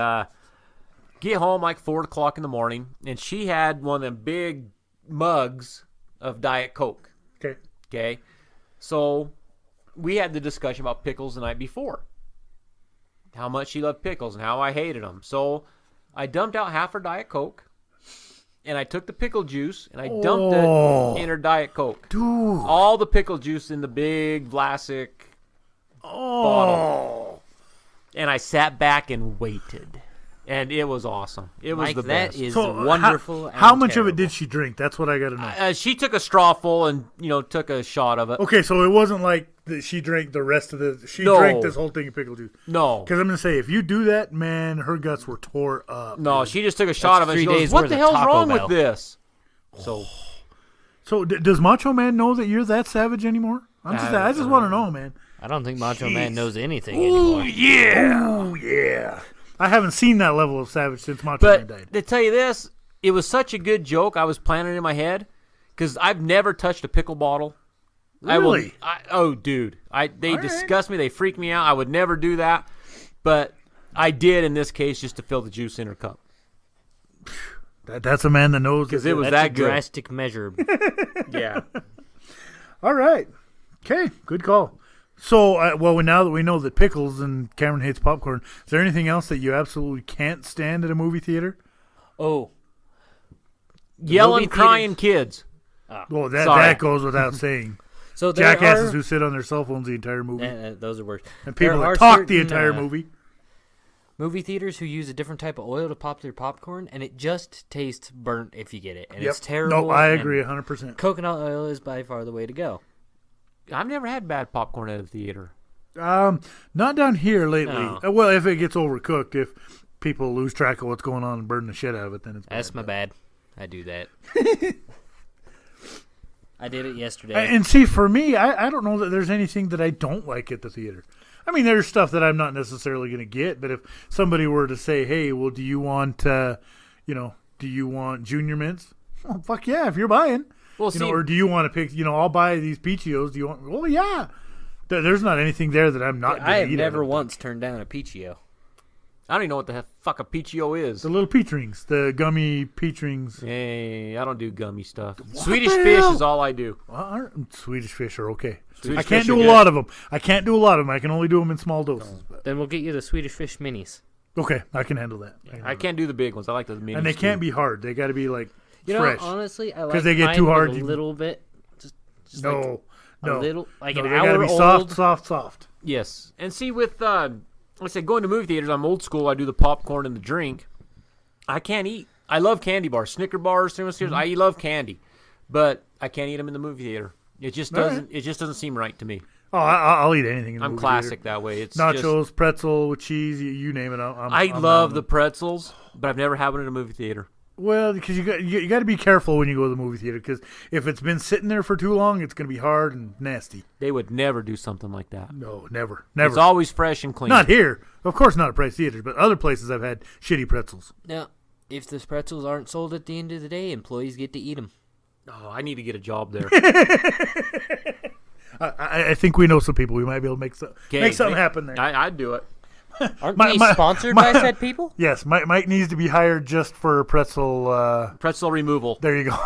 get home like 4 o'clock in the morning, and she had one of them big mugs of Diet Coke. Okay. So we had the discussion about pickles the night before. How much she loved pickles and how I hated them. So I dumped out half her Diet Coke, and I took the pickle juice, and I dumped it in her Diet Coke. Dude. All the pickle juice in the big Vlasic bottle. And I sat back and waited. And it was awesome. It was Mike, the best. that is So, wonderful. How and much of it terrible. did she drink? That's what I got to know. She took a straw full and, took a shot of it. Okay, so it wasn't like she drank the rest of the. She No. drank this whole thing of pickle juice. No. Because I'm gonna say, if you do that, man, her guts were tore up. No, dude. she just took a shot of it. 3 She goes, days what worth the of hell's Taco wrong Bell. with this? So, So does Macho Man know that you're that savage anymore? I just want to know, man. I don't think Macho Man knows anything Ooh, anymore. yeah. Oh yeah. I haven't seen that level of savage since Macho Man died. But to tell you this, it was such a good joke. I was planning it in my head because I've never touched a pickle bottle. Really? Dude. They All right. disgust me. They freak me out. I would never do that. But I did in this case just to fill the juice in her cup. That's a man that knows. Because it was That's that a good. drastic measure. Yeah. All right. Okay. Good call. So, well, now that we know that pickles and Cameron hates popcorn, is there anything else that you absolutely can't stand at a movie theater? Oh. Yelling, crying kids. Well, that goes without saying. So Jackasses who sit on their cell phones the entire movie. Those are worse. And people that talk the entire movie. Movie theaters who use a different type of oil to pop their popcorn, and it just tastes burnt if you get it. And it's terrible. No, I agree 100%. Coconut oil is by far the way to go. I've never had bad popcorn at a theater. Not down here lately. No. Well, if it gets overcooked, if people lose track of what's going on and burn the shit out of it, then it's bad. That's my bad. I do that. I did it yesterday. And see, for me, I don't know that there's anything that I don't like at the theater. I mean, there's stuff that I'm not necessarily going to get, but if somebody were to say, hey, well, do you want Junior Mints? Well, fuck yeah, if you're buying. Well, or do you want to pick, I'll buy these Peachios. Do you want, well, yeah. There's not anything there that I'm not going to eat. I have never once turned down a Peachio. I don't even know what the fuck a Peachio is. The little peach rings, the gummy peach rings. Hey, I don't do gummy stuff. Swedish fish is all I do. Swedish fish are okay. Swedish I can't fish do are a good. lot of them. I can only do them in small doses. But. Then we'll get you the Swedish Fish minis. Okay, I can handle that. I can't do the big ones. I like the minis. And they can't too. be hard. They got to be like You fresh. know, honestly, I like they get mine too with hard, a you- little bit. Just No. a little, like No, an they gotta hour be old. soft. Yes. And see, with, like I said, going to movie theaters, I'm old school. I do the popcorn and the drink. I can't eat. I love candy bars. Snicker bars, I love candy. But I can't eat them in the movie theater. It just doesn't. It just doesn't seem right to me. Oh, I'll eat anything in the I'm movie classic theater. that way. It's Nachos, just, pretzel with cheese, you name it. I love the pretzels, but I've never had one in a movie theater. Well, because you got to be careful when you go to the movie theater, because if it's been sitting there for too long, it's going to be hard and nasty. They would never do something like that. No, never. It's always fresh and clean. Not here. Of course not at Price Theaters, but other places I've had shitty pretzels. Now, if the pretzels aren't sold at the end of the day, employees get to eat them. Oh, I need to get a job there. I think we know some people. We might be able to make something happen there. I'd do it. Aren't we sponsored by said people? Yes, Mike needs to be hired just for pretzel. Pretzel removal. There you go.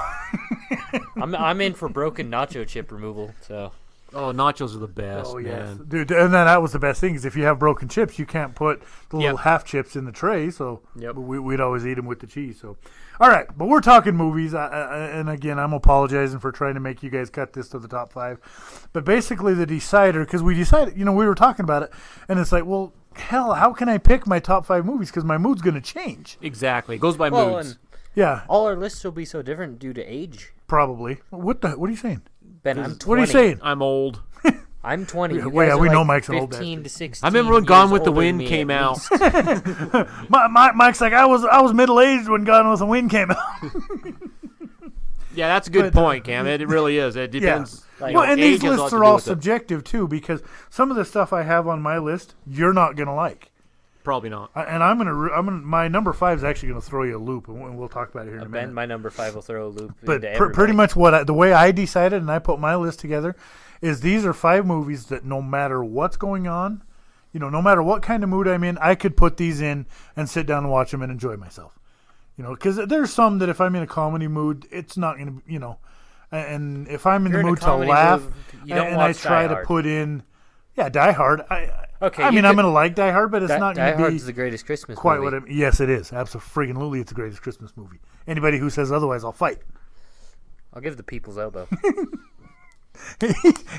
I'm in for broken nacho chip removal. So. Oh, nachos are the best, Oh yes, man. dude. And then that was the best thing, is if you have broken chips, you can't put the little half chips in the tray. So we'd always eat them with the cheese. So, all right, but we're talking movies, and again, I'm apologizing for trying to make you guys cut this to the top 5. But basically, the decider, because we decided, we were talking about it, and it's like, well, hell, how can I pick my top 5 movies? Because my mood's going to change. Exactly. It goes by moods. And Yeah, all our lists will be so different due to age. probably. What are you saying? Ben, I'm 20. What are you saying? I'm old. I'm 20. You Well, yeah, guys are we know like Mike's an old 15 to 16. I remember when years Gone with the older than Wind me came at out. least. Mike's like, I was middle aged when Gone with the Wind came out. Yeah, that's a good point, Cam. It really is. It depends. Like, Well, and age these has a lot lists to are do all with it. subjective too, because some of the stuff I have on my list you're not gonna like, Probably not. and I'm gonna my number 5 is actually gonna throw you a loop, and we'll talk about it here in a Ben, minute. my number 5 will throw a loop But into everybody. pretty much the way I decided and I put my list together is these are 5 movies that no matter what's going on, no matter what kind of mood I'm in, I could put these in and sit down and watch them and enjoy myself. Because there's some that if I'm in a comedy mood, it's not gonna, and if I'm in the You're in a mood to comedy laugh, mood, you don't and I watch try Die to Hard. put in, Die Hard. Okay, I you mean, I'm could- gonna like Die Hard, but it's not Die gonna Hard be is the greatest Christmas quite movie. what yes, it is. Absolutely, it's the greatest Christmas movie. Anybody who says otherwise, I'll fight. I'll give the people's elbow.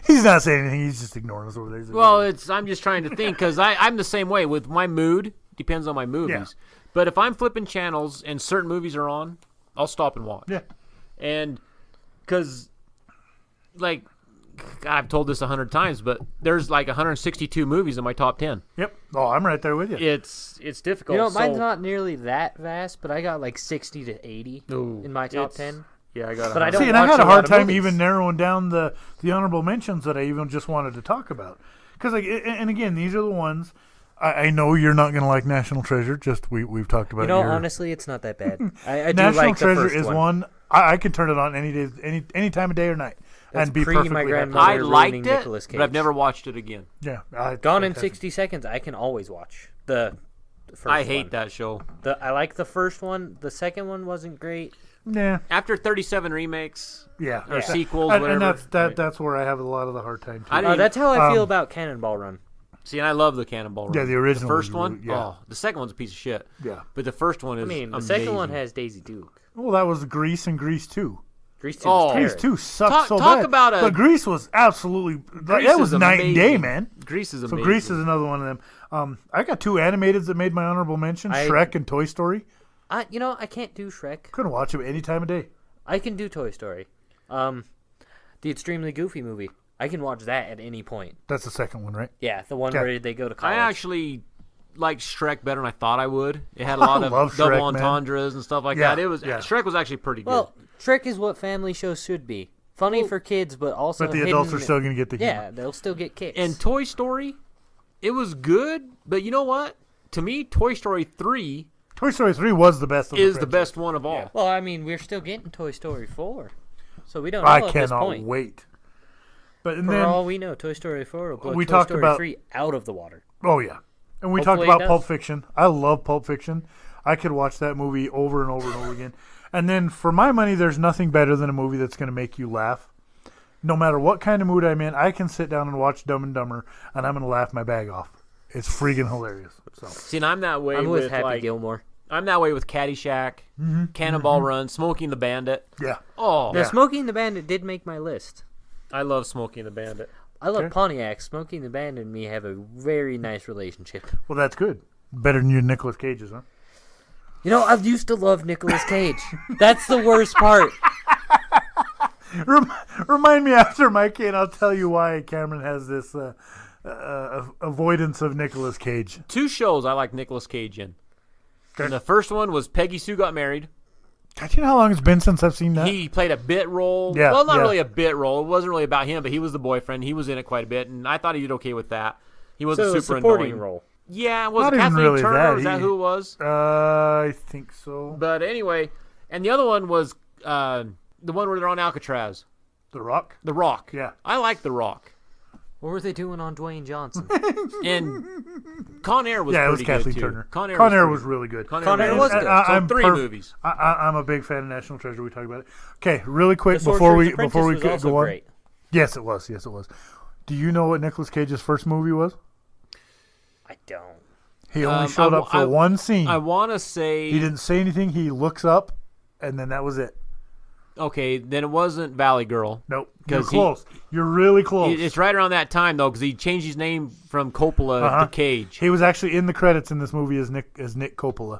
He's not saying anything. He's just ignoring us over there. Well, I'm just trying to think, because I'm the same way with my mood. Depends on my movies. Yeah. But if I'm flipping channels and certain movies are on, I'll stop and watch. Yeah. And because, like, God, I've told this 100 times, but there's like 162 movies in my top 10. Yep. Oh, I'm right there with you. It's difficult. Mine's not nearly that vast, but I got like 60 to 80 in my top 10. Yeah, I got. But I don't See, and I watch had a a lot hard of time movies. even narrowing down the honorable mentions that I even just wanted to talk about. Because, and again, these are the ones I know you're not going to like. National Treasure. Just we've talked about. Honestly, it's not that bad. I do National like the Treasure first is one. one I can turn it on any day, any time of day or night, That's and be pre perfectly my happy. grandmother. I ruining liked it, Nicolas but I've Cage. never watched it again. Yeah, Gone in fantastic. 60 Seconds. I can always watch the first I hate one. that show. I like the first one. The second one wasn't great. Yeah. After 37 remakes Yeah. or sequels, And whatever. that's where I have a lot of the hard time, too. That's how I feel about Cannonball Run. See, and I love the Cannonball Run. Yeah, the original The first was one? really- yeah. Oh, the second one's a piece of shit. Yeah. But the first one is The amazing. second one has Daisy Duke. Well, that was Grease and Grease 2. Grease 2 Oh. was Grease terrible. 2 sucked Talk- so talk bad. about a- But Grease was absolutely... Grease that was is night and day, amazing. man. Grease is So amazing. Grease is another one of them. I got 2 animateds that made my honorable mention, Shrek and Toy Story. I can't do Shrek. Couldn't watch them any time of day. I can do Toy Story. The Extremely Goofy movie. I can watch that at any point. That's the second one, right? Yeah, the one Okay. where they go to college. I actually liked Shrek better than I thought I would. It had a lot of love double Shrek, man. entendres and stuff like Yeah, that. It was yeah. Shrek was actually pretty good. Well, Shrek is what family shows should be. Funny for kids, but also But the adults are hidden- still going to get the humor. Yeah, they'll still get kicks. and Toy Story, it was good, but you know what? To me, Toy Story 3 Toy Story 3 was the best of is the the franchise. best one of all. well, I mean, we're still getting Toy Story 4. So we don't know I at this cannot point. wait. But and For then, all we know, Toy Story 4 will blow we Toy talked Story about- 3 out of the water. oh yeah. And we Hopefully talked about it does. Pulp Fiction. I love Pulp Fiction. I could watch that movie over and over and over again. And then for my money, there's nothing better than a movie that's going to make you laugh. No matter what kind of mood I'm in, I can sit down and watch Dumb and Dumber, and I'm going to laugh my bag off. It's freaking hilarious. So See, and I'm that way I'm with Happy like Gilmore. I'm that way with Caddyshack, Cannonball Run, Smoking the Bandit. yeah, Oh, Now, Yeah. Smokey and the Bandit did make my list. I love Smoking the Bandit. I love Okay. Pontiac. Smokey and the Bandit and me have a very nice relationship. well that's good. Better than your Nicolas Cage's, huh? You know, I used to love Nicolas Cage. That's the worst part. Remind me after, Mikey, and I'll tell you why Cameron has this avoidance of Nicolas Cage. 2 shows I like Nicolas Cage in. Okay. And the first one was Peggy Sue Got Married. God, you know how long it's been since I've seen that? He played a bit role. Yeah, Well, not yeah. really a bit role. It wasn't really about him, but he was the boyfriend. He was in it quite a bit, and I thought he did okay with that. He wasn't So, super supporting annoying. role. Yeah, was Not it even Kathleen really Turner? that. Is that He- who it was? I think so. But anyway, and the other one was the one where they're on Alcatraz. The Rock? The Rock. Yeah. I like The Rock. What were they doing on Dwayne Johnson? And Con Air was Yeah, it was pretty good, Kathleen too. Turner. Con Air was pretty really good. Con Con Air really was good. good. So I'm 3 perf- movies. I'm a big fan of National Treasure. We talked about it. Okay, really quick The Sorcerer's before we Apprentice was also go on. great. Yes, it was. Yes, it was. Do you know what Nicolas Cage's first movie was? I don't. He only showed up for one scene. I want to say... He didn't say anything. He looks up, and then that was it. Okay, then it wasn't Valley Girl. Nope. You're 'Cause he- close. You're really close. It's right around that time, though, because he changed his name from Coppola Uh-huh. to Cage. He was actually in the credits in this movie as Nick Coppola.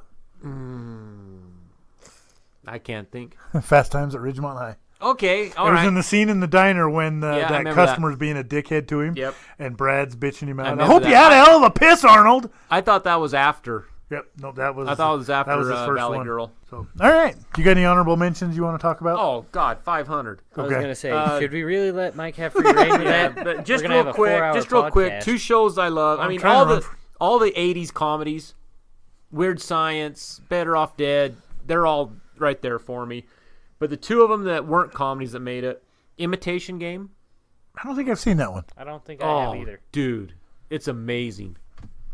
I can't think. Fast Times at Ridgemont High. Okay, all It was right. in the scene in the diner when Yeah, I that remember customer's being a dickhead to him. Yep. And Brad's bitching him out. I remember hope you that. had a hell of a piss, Arnold. I thought that was after. Yep. No, that was. I thought it was after that was his first Valley one. Girl. So, all right. You got any honorable mentions you want to talk about? Oh, God, 500. I was Okay. gonna say, Uh, should we really let Mike have free reign with Yeah, that? but just We're gonna real have a quick, 4-hour podcast. 2 shows I love. I I'm mean, trying to run all the 80s comedies, Weird Science, Better Off Dead, they're all right there for me. But the 2 of them that weren't comedies that made it, Imitation Game. I don't think I've seen that one. I don't think I have either. Dude, it's amazing.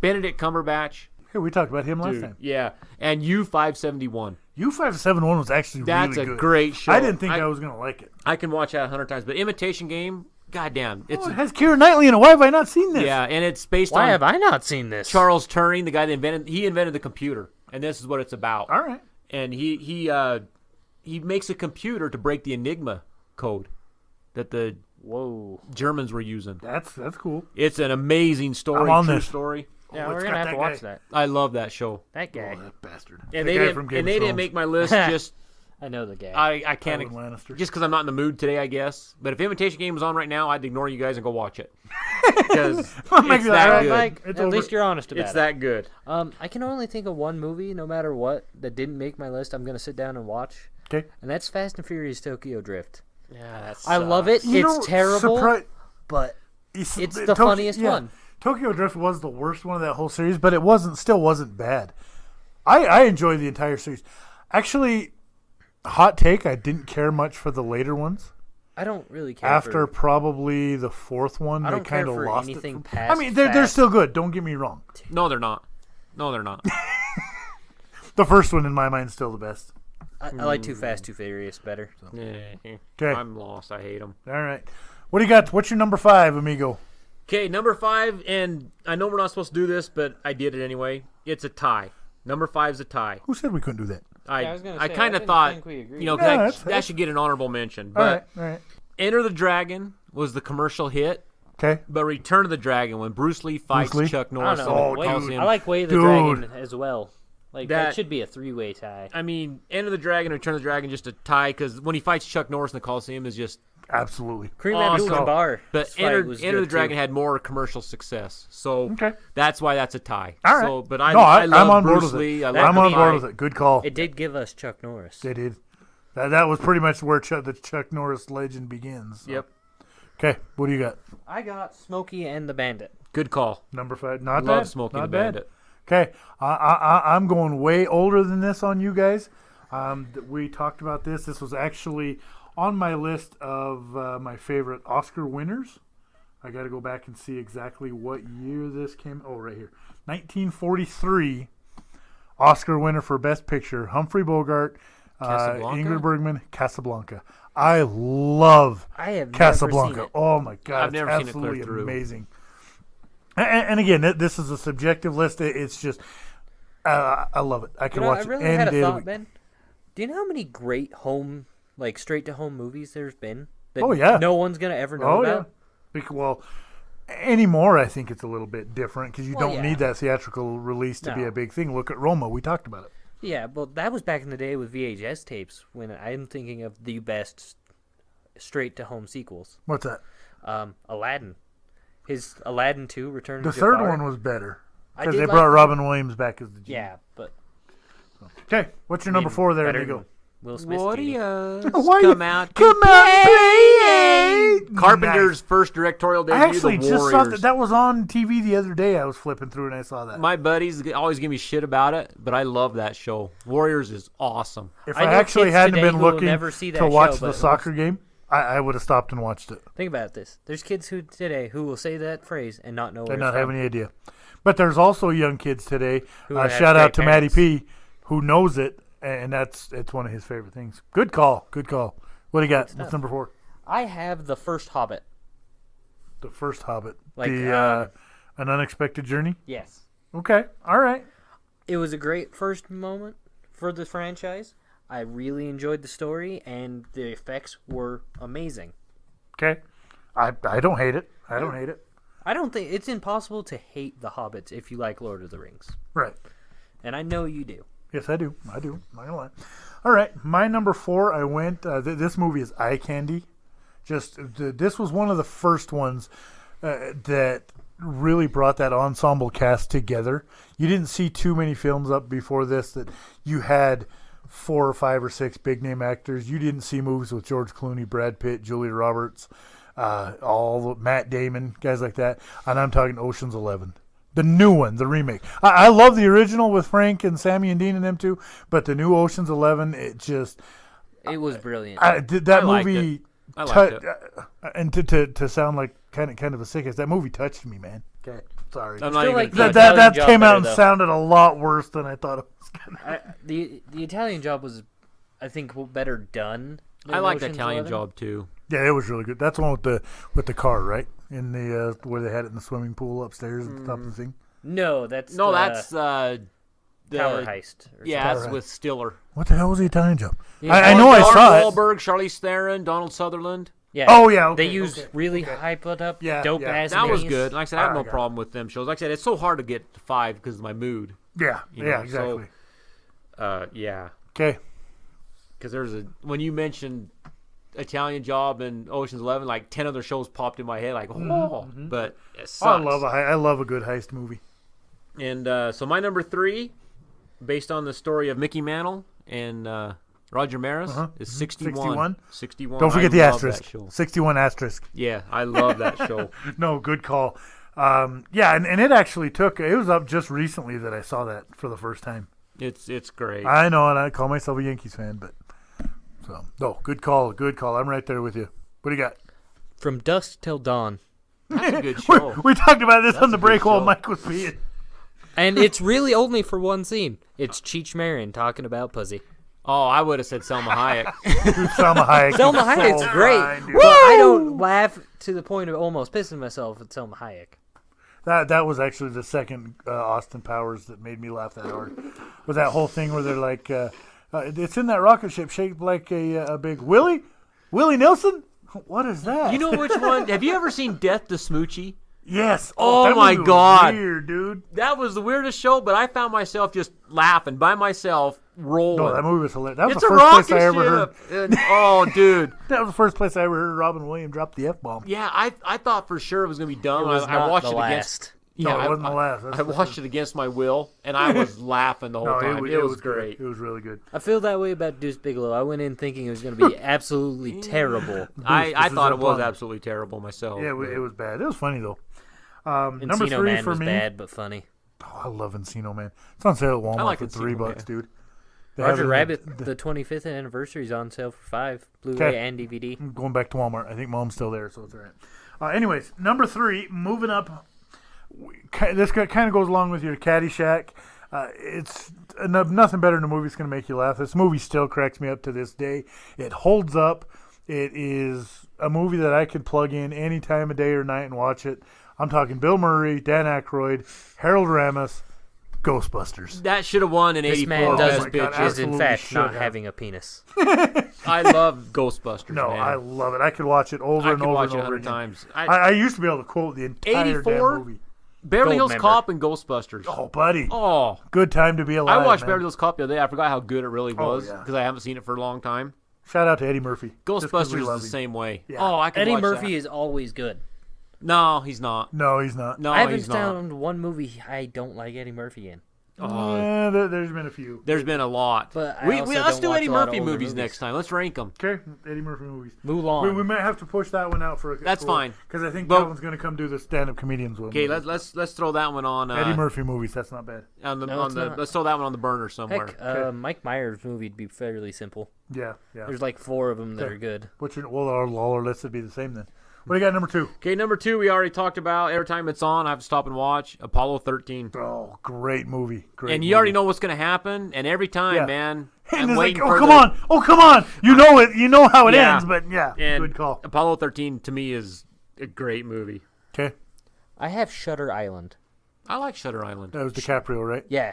Benedict Cumberbatch. Hey, we talked about him last Dude, time. yeah. And U571. U571 was actually That's really a good. great show. I didn't think I was going to like it. I can watch that 100 times. But Imitation Game, goddamn. It's Oh, it has Keira Knightley in it. Why have I not seen this? yeah, and it's based Why on have I not seen this? Charles Turing, the guy that invented the computer. And this is what it's about. All right. And he makes a computer to break the Enigma code that the Whoa. Germans were using. That's cool. It's an amazing story, I'm on true this. story. Yeah, Oh, we're it's gonna got have to that watch guy. that. I love that show. That guy. Oh, that bastard. And The they guy didn't from Game and of they didn't Thrones. make my list just I know the guy. I can't Tywin Lannister. just because I'm not in the mood today, I guess. But if Imitation Game was on right now, I'd ignore you guys and go watch it because it's Maybe that that- good. Mike, It's at over. least you're honest about It's it. that good. I can only think of one movie, no matter what, that didn't make my list. I'm gonna sit down and watch, Okay. and that's Fast and Furious Tokyo Drift. Yeah, that's I love it. You know, It's terrible, but it's the funniest one. Tokyo Drift was the worst one of that whole series, but it still wasn't bad. I enjoyed the entire series. Actually, hot take, I didn't care much for the later ones. I don't really care. After for, probably the 4th one, I they don't care kind of for lost anything it. past I mean, they're Fast. still good. Don't get me wrong. No, they're not. No, they're not. The first one in my mind is still the best. I like Too Fast, Too Furious better. Yeah. Okay. I'm lost. I hate them. All right. What do you got? What's your number 5, amigo? Okay, number 5, and I know we're not supposed to do this, but I did it anyway. It's a tie. Number 5's a tie. Who said we couldn't do that? Yeah, I was gonna I say, kind I of didn't thought, think we agreed. you know, Yeah, that should get an honorable mention. All But right. Enter the Dragon was the commercial hit. Okay. But Return of the Dragon, when Bruce Lee fights Lee? Chuck I Norris, don't and know. Oh, Way- dude. I like Way of the Dude. Dragon as well. Like that That- should be a 3-way tie. I mean, Enter the Dragon, Return of the Dragon, just a tie because when he fights Chuck Norris in the Coliseum is just. Absolutely. Cream Awesome. Abdul-Jabbar. But fight Enter was the good, Dragon too. had more commercial success, so Okay. that's why that's a tie. All right. So, but I I'm love on board Bruce with Lee. it. I love I'm the on board fight. with it. Good call. It did give us Chuck Norris. They did. That was pretty much where the Chuck Norris legend begins. So. Yep. Okay. What do you got? I got Smokey and the Bandit. Good call. Number 5. Not Love bad. Smokey Not the bad. Bandit. Okay, I'm going way older than this on you guys. We talked about this. This was actually on my list of my favorite Oscar winners. I got to go back and see exactly what year this came. Oh, right here, 1943. Oscar winner for Best Picture: Humphrey Bogart, Casablanca? Ingrid Bergman, Casablanca. I love I have Casablanca. never seen it. Oh my god, I've never it's seen it clear absolutely through. amazing. And again, this is a subjective list. It's just, I love it. I can watch I really it any had day a of the thought, week. Ben. Do you know how many great straight-to-home movies there's been? That Oh, yeah. no one's gonna ever know Oh about. yeah. Well, anymore I think it's a little bit different because you Well, don't yeah. need that theatrical release to be No. a big thing. Look at Roma. We talked about it. Yeah, well, that was back in the day with VHS tapes when I'm thinking of the best straight-to-home sequels. What's that? Aladdin. His Aladdin 2, Return The of third Jafar. one was better I because did they like brought that. Robin Williams back as the genie. Yeah, but Okay, what's your number 4 there, better amigo? than Will Smith's genie. Warriors, Why come you- out. Come out, play! Carpenter's first directorial debut, I actually The just saw Warriors. that was on TV the other day. I was flipping through and I saw that. My buddies always give me shit about it, but I love that show. Warriors is awesome. If I I know actually kids hadn't today been who will looking never see to that watch show, the but soccer game, I would have stopped and watched it. Think about this. There's kids today who will say that phrase and not know where And it's not have from. any idea. But there's also young kids today. Who have Shout out great to Matty parents. P, who knows it, and it's one of his favorite things. Good call. Good call. What do you got? What's number 4? I have the first Hobbit. The first Hobbit. Like, An Unexpected Journey? Yes. Okay. All right. It was a great first moment for the franchise. I really enjoyed the story, and the effects were amazing. Okay. I don't hate it. I don't hate it. I don't think it's impossible to hate the Hobbits if you like Lord of the Rings, Right. and I know you do. Yes, I do. I do. Not gonna lie. All right, my number 4. I went. This movie is eye candy. This was one of the first ones that really brought that ensemble cast together. You didn't see too many films up before this that you had 4 or 5 or 6 big name actors. You didn't see movies with George Clooney, Brad Pitt, Julia Roberts, Matt Damon, guys like that. And I'm talking Ocean's 11. The new one, the remake. I love the original with Frank and Sammy and Dean and them two, but the new Ocean's 11, it It was brilliant. that liked movie. I liked it. And to sound like kind of a sickass, that movie touched me, man. Okay, sorry. I'm not Still even like gonna the touch it. Italian That Job came out better, and though. sounded a lot worse than I thought it was gonna. The Italian Job was, I think, better done. than I like the Ocean's Italian 11. Job too. Yeah, it was really good. That's the one with the car, right? In the where they had it in the swimming pool upstairs at the top of the thing. No, that's That's Tower Heist. or Yeah, Tower that's Heist. with Stiller. What the hell was the Italian Job? Yeah. I know I Mark saw it. Wahlberg, Charlize Theron, Donald Sutherland. Yeah. Oh yeah, okay, They used okay. really hype it up, Yeah, dope yeah. ass That was names. good. Like I said, I have I no got it. problem with them shows. Like I said, it's so hard to get to 5 because of my mood. Yeah, You yeah, know, exactly. Yeah, Okay. because when you mentioned Italian Job and Ocean's 11, like 10 other shows popped in my head. Like, but it sucks. I love a good heist movie. And so my number 3, based on the story of Mickey Mantle and Roger Maris, is 61. 61. Don't forget I the love asterisk. that show. 61 asterisk. Yeah, I love that show. No, good call. Yeah, and it actually it was up just recently that I saw that for the first time. It's great. I know, and I call myself a Yankees fan, but no, good call, good call. I'm right there with you. What do you got? From Dusk Till Dawn. That's a good show. We talked about this on the a good break while show. Mike was peeing. And it's really only for one scene. It's Cheech Marin talking about pussy. Oh, I would have said Selma Hayek. Dude, Selma Hayek. Selma is Hayek's so great. fine, dude. But I don't laugh to the point of almost pissing myself at Selma Hayek. That was actually the second Austin Powers that made me laugh that hard. Was that whole thing where they're like, it's in that rocket ship shaped like a big Willie Nelson? What is that? You know which one? Have you ever seen Death to Smoochie? Yes. Oh, that my movie was God. weird, dude. That was the weirdest show, but I found myself just laughing by myself, rolling. No, that movie was hilarious. That was It's the a first place rocket I ever heard. ship. And- oh, dude. That was the first place I ever heard Robin Williams drop the F-bomb. Yeah, I thought for sure it was going to be dumb. It was I not watched the it against. last. Yeah, No, it wasn't the last. That's I for watched sure. it against my will, and I was laughing the whole No, time. It was great. It was really good. I feel that way about Deuce Bigelow. I went in thinking it was going to be absolutely terrible. I This thought is it was fun. absolutely terrible myself. Yeah, it was bad. It was funny, though. Number Encino 3 Man for was me. bad but funny. Oh, I love Encino Man. It's on sale at Walmart like for Encino $3, Man. dude. They have it Roger in Rabbit, the 25th anniversary is on sale for $5, Blu-ray Okay. and DVD. I'm going back to Walmart. I think Mom's still there, so it's all right. Anyways, number 3, moving up. This kind of goes along with your Caddyshack. It's nothing better than a movie that's going to make you laugh. This movie still cracks me up to this day. It holds up. It is a movie that I could plug in any time of day or night and watch it. I'm talking Bill Murray, Dan Aykroyd, Harold Ramis, Ghostbusters. That should have won an This 84 man Best does my God, Picture. is in absolutely fact should not have. having a penis. I love Ghostbusters, No, man. I love it. I could watch it over I and could over watch and it over 100 again. times. I used to be able to quote the entire 84? damn movie. Beverly Gold Hills member. Cop and Ghostbusters. Oh, buddy. Oh, Good time to be alive, I watched man. Beverly Hills Cop the other day. I forgot how good it really Oh, was yeah. because I haven't seen it for a long time. Shout out to Eddie Murphy. Just 'cause we Ghostbusters is love the him. same way. Yeah. Oh, I could Eddie watch Murphy that. is always good. No, he's not. No, he's not. No, I haven't he's not. found one movie I don't like Eddie Murphy in. There's been a few. There's been a lot. But I we also let's don't do watch Eddie a lot of Murphy older movies movies. next time. Let's rank them. Okay, Eddie Murphy movies. Mulan. We might have to push that one out for a That's fine. Because I think But- Calvin's going to come do the stand-up comedians one. Okay, let's throw that one on. Eddie Murphy movies. That's not bad. on the No, on it's the not. let's throw that one on the burner somewhere. Heck, Okay. Mike Myers' movie would be fairly simple. Yeah. There's like 4 of them that Okay. are good. Well, all our lists would be the same then. What do you got, number 2? Okay, number 2 we already talked about. Every time it's on, I have to stop and watch Apollo 13. Oh, great movie. Great. And you already know what's going to happen. And every time, Yeah. man, And I'm it's like, waiting oh, for come the- on. Oh, come on. You know it. You know how it Yeah. ends, but yeah, And good call. Apollo 13 to me is a great movie. Okay. I have Shutter Island. I like Shutter Island. That was DiCaprio, right? Yeah.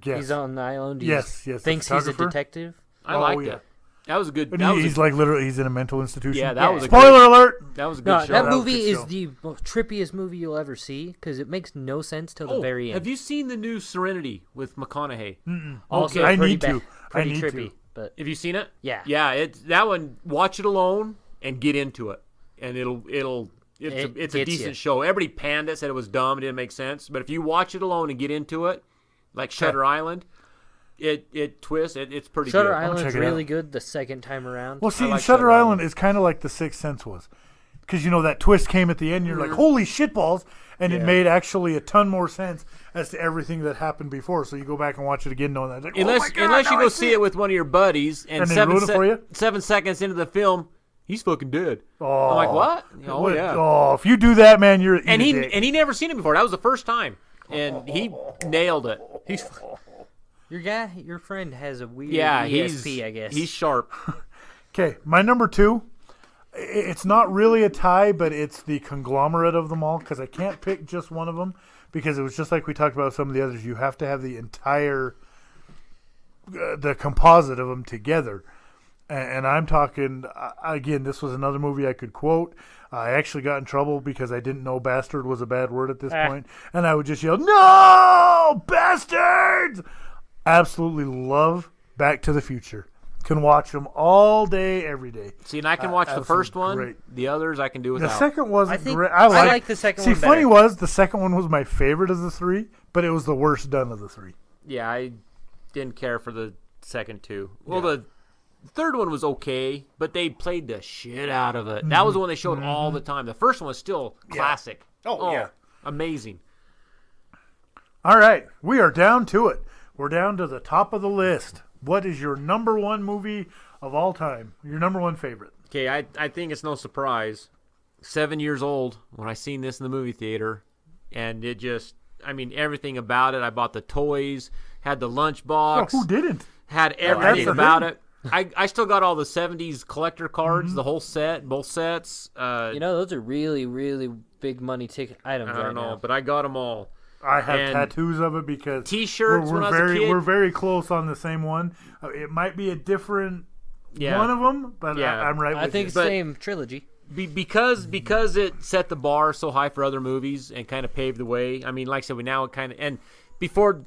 Yes. He's on the island. Yes, the Thinks he's a photographer. detective. I Oh, liked yeah. it. That was a good. And That was he's a, like literally, he's in a mental institution. yeah, that was a Spoiler great, alert. that was a good No, show. that That was a movie good is show. the most trippiest movie you'll ever see because it makes no sense till the Oh, very end. have you seen the new Serenity with McConaughey? Also, Okay, I pretty need to. I Pretty need trippy, to. but Have you seen it? Yeah. Yeah, it's that one. Watch it alone and get into it, and it's It a gets decent ya. show. Everybody panned it, said it was dumb, it didn't make sense. But if you watch it alone and get into it, like Shutter Island, it twists. It's pretty Shutter good. Island's check it really out. good the second time around. Well, see, like Shutter Shutter Island is kind of like The Sixth Sense was. Because, that twist came at the end. You're like, holy shitballs. And it Yeah. made actually a ton more sense as to everything that happened before. So you go back and watch it again knowing that. Like, Unless oh my God, unless you now go I see it with one of your buddies, and, And they ruin it for you? 7 seconds into the film, he's fucking dead. Oh, I'm like, what? Oh What- yeah. Oh, if you do that, man, you're And he never seen it before. That was the first time, and he nailed it. He's your friend has a weird Yeah, ESP, I guess. he's sharp. Okay, my number 2. It's not really a tie, but it's the conglomerate of them all because I can't pick just one of them because it was just like we talked about some of the others. You have to have the entire, the composite of them together. And I'm talking, again, this was another movie I could quote. I actually got in trouble because I didn't know bastard was a bad word at this point. And I would just yell, no, bastards! Absolutely love Back to the Future. Can watch them all day, every day. See, and I can watch the Absolutely first one. great. The others I can do The without. second wasn't I think great. I like the second See, one funny better. was the second one was my favorite of the 3, but it was the worst done of the 3. Yeah, I didn't care for the second two. Well, the third one was okay, but they played the shit out of it. That was the one they showed all the time. The first one was still classic. Oh, yeah. Amazing. All right, we are down to it. We're down to the top of the list. What is your number 1 movie of all time? Your number 1 favorite? Okay, I think it's no surprise. 7 years old when I seen this in the movie theater, and it just, I mean, everything about it. I bought the toys, had the Oh, lunchbox. who didn't? Had everything the about thing. it. I still got all the 70s collector cards, the whole set, both sets. Those are really, really big money ticket items I don't right know, now. but I got them all. I have And tattoos of it because T-shirts we're when I was a very kid. we're very close on the same one. It might be a different Yeah. one of them, but Yeah. I'm right with I think you. it's the same trilogy. Because it set the bar so high for other movies and kind of paved the way. I mean, like I said, we now kind of and before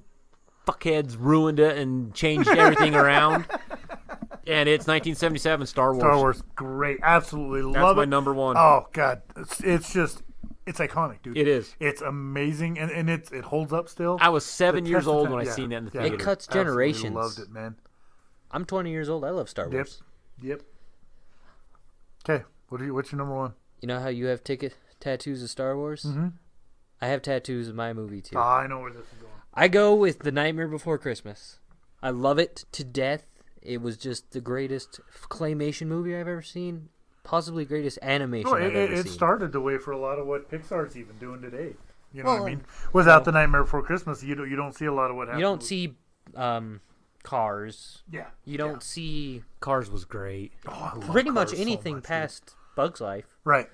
fuckheads ruined it and changed everything around. And it's 1977 Star Wars. Star Wars, great, absolutely That's love my it. number one. Oh God, it's just it's iconic, dude. It is. It's amazing, and it holds up still. I was 7 The years test of old time- when I yeah, seen that in the yeah. theater. It cuts Absolutely generations. loved it, man. I'm 20 years old. I love Star Yep, Wars. yep. Okay, what's your number one? You know how you have tattoos of Star Wars? Mm-hmm. I have tattoos of my movie too. I know where this is going. I go with The Nightmare Before Christmas. I love it to death. It was just the greatest claymation movie I've ever seen. Possibly greatest animation No, I've ever it seen. started the way for a lot of what Pixar's even doing today. You know Well, what I mean? Without The Nightmare Before Christmas, you don't see a lot of what happens. You don't see Cars. Yeah. You don't see Cars was great. Oh, I love pretty much Cars so anything much, dude. past Bug's Life. Right.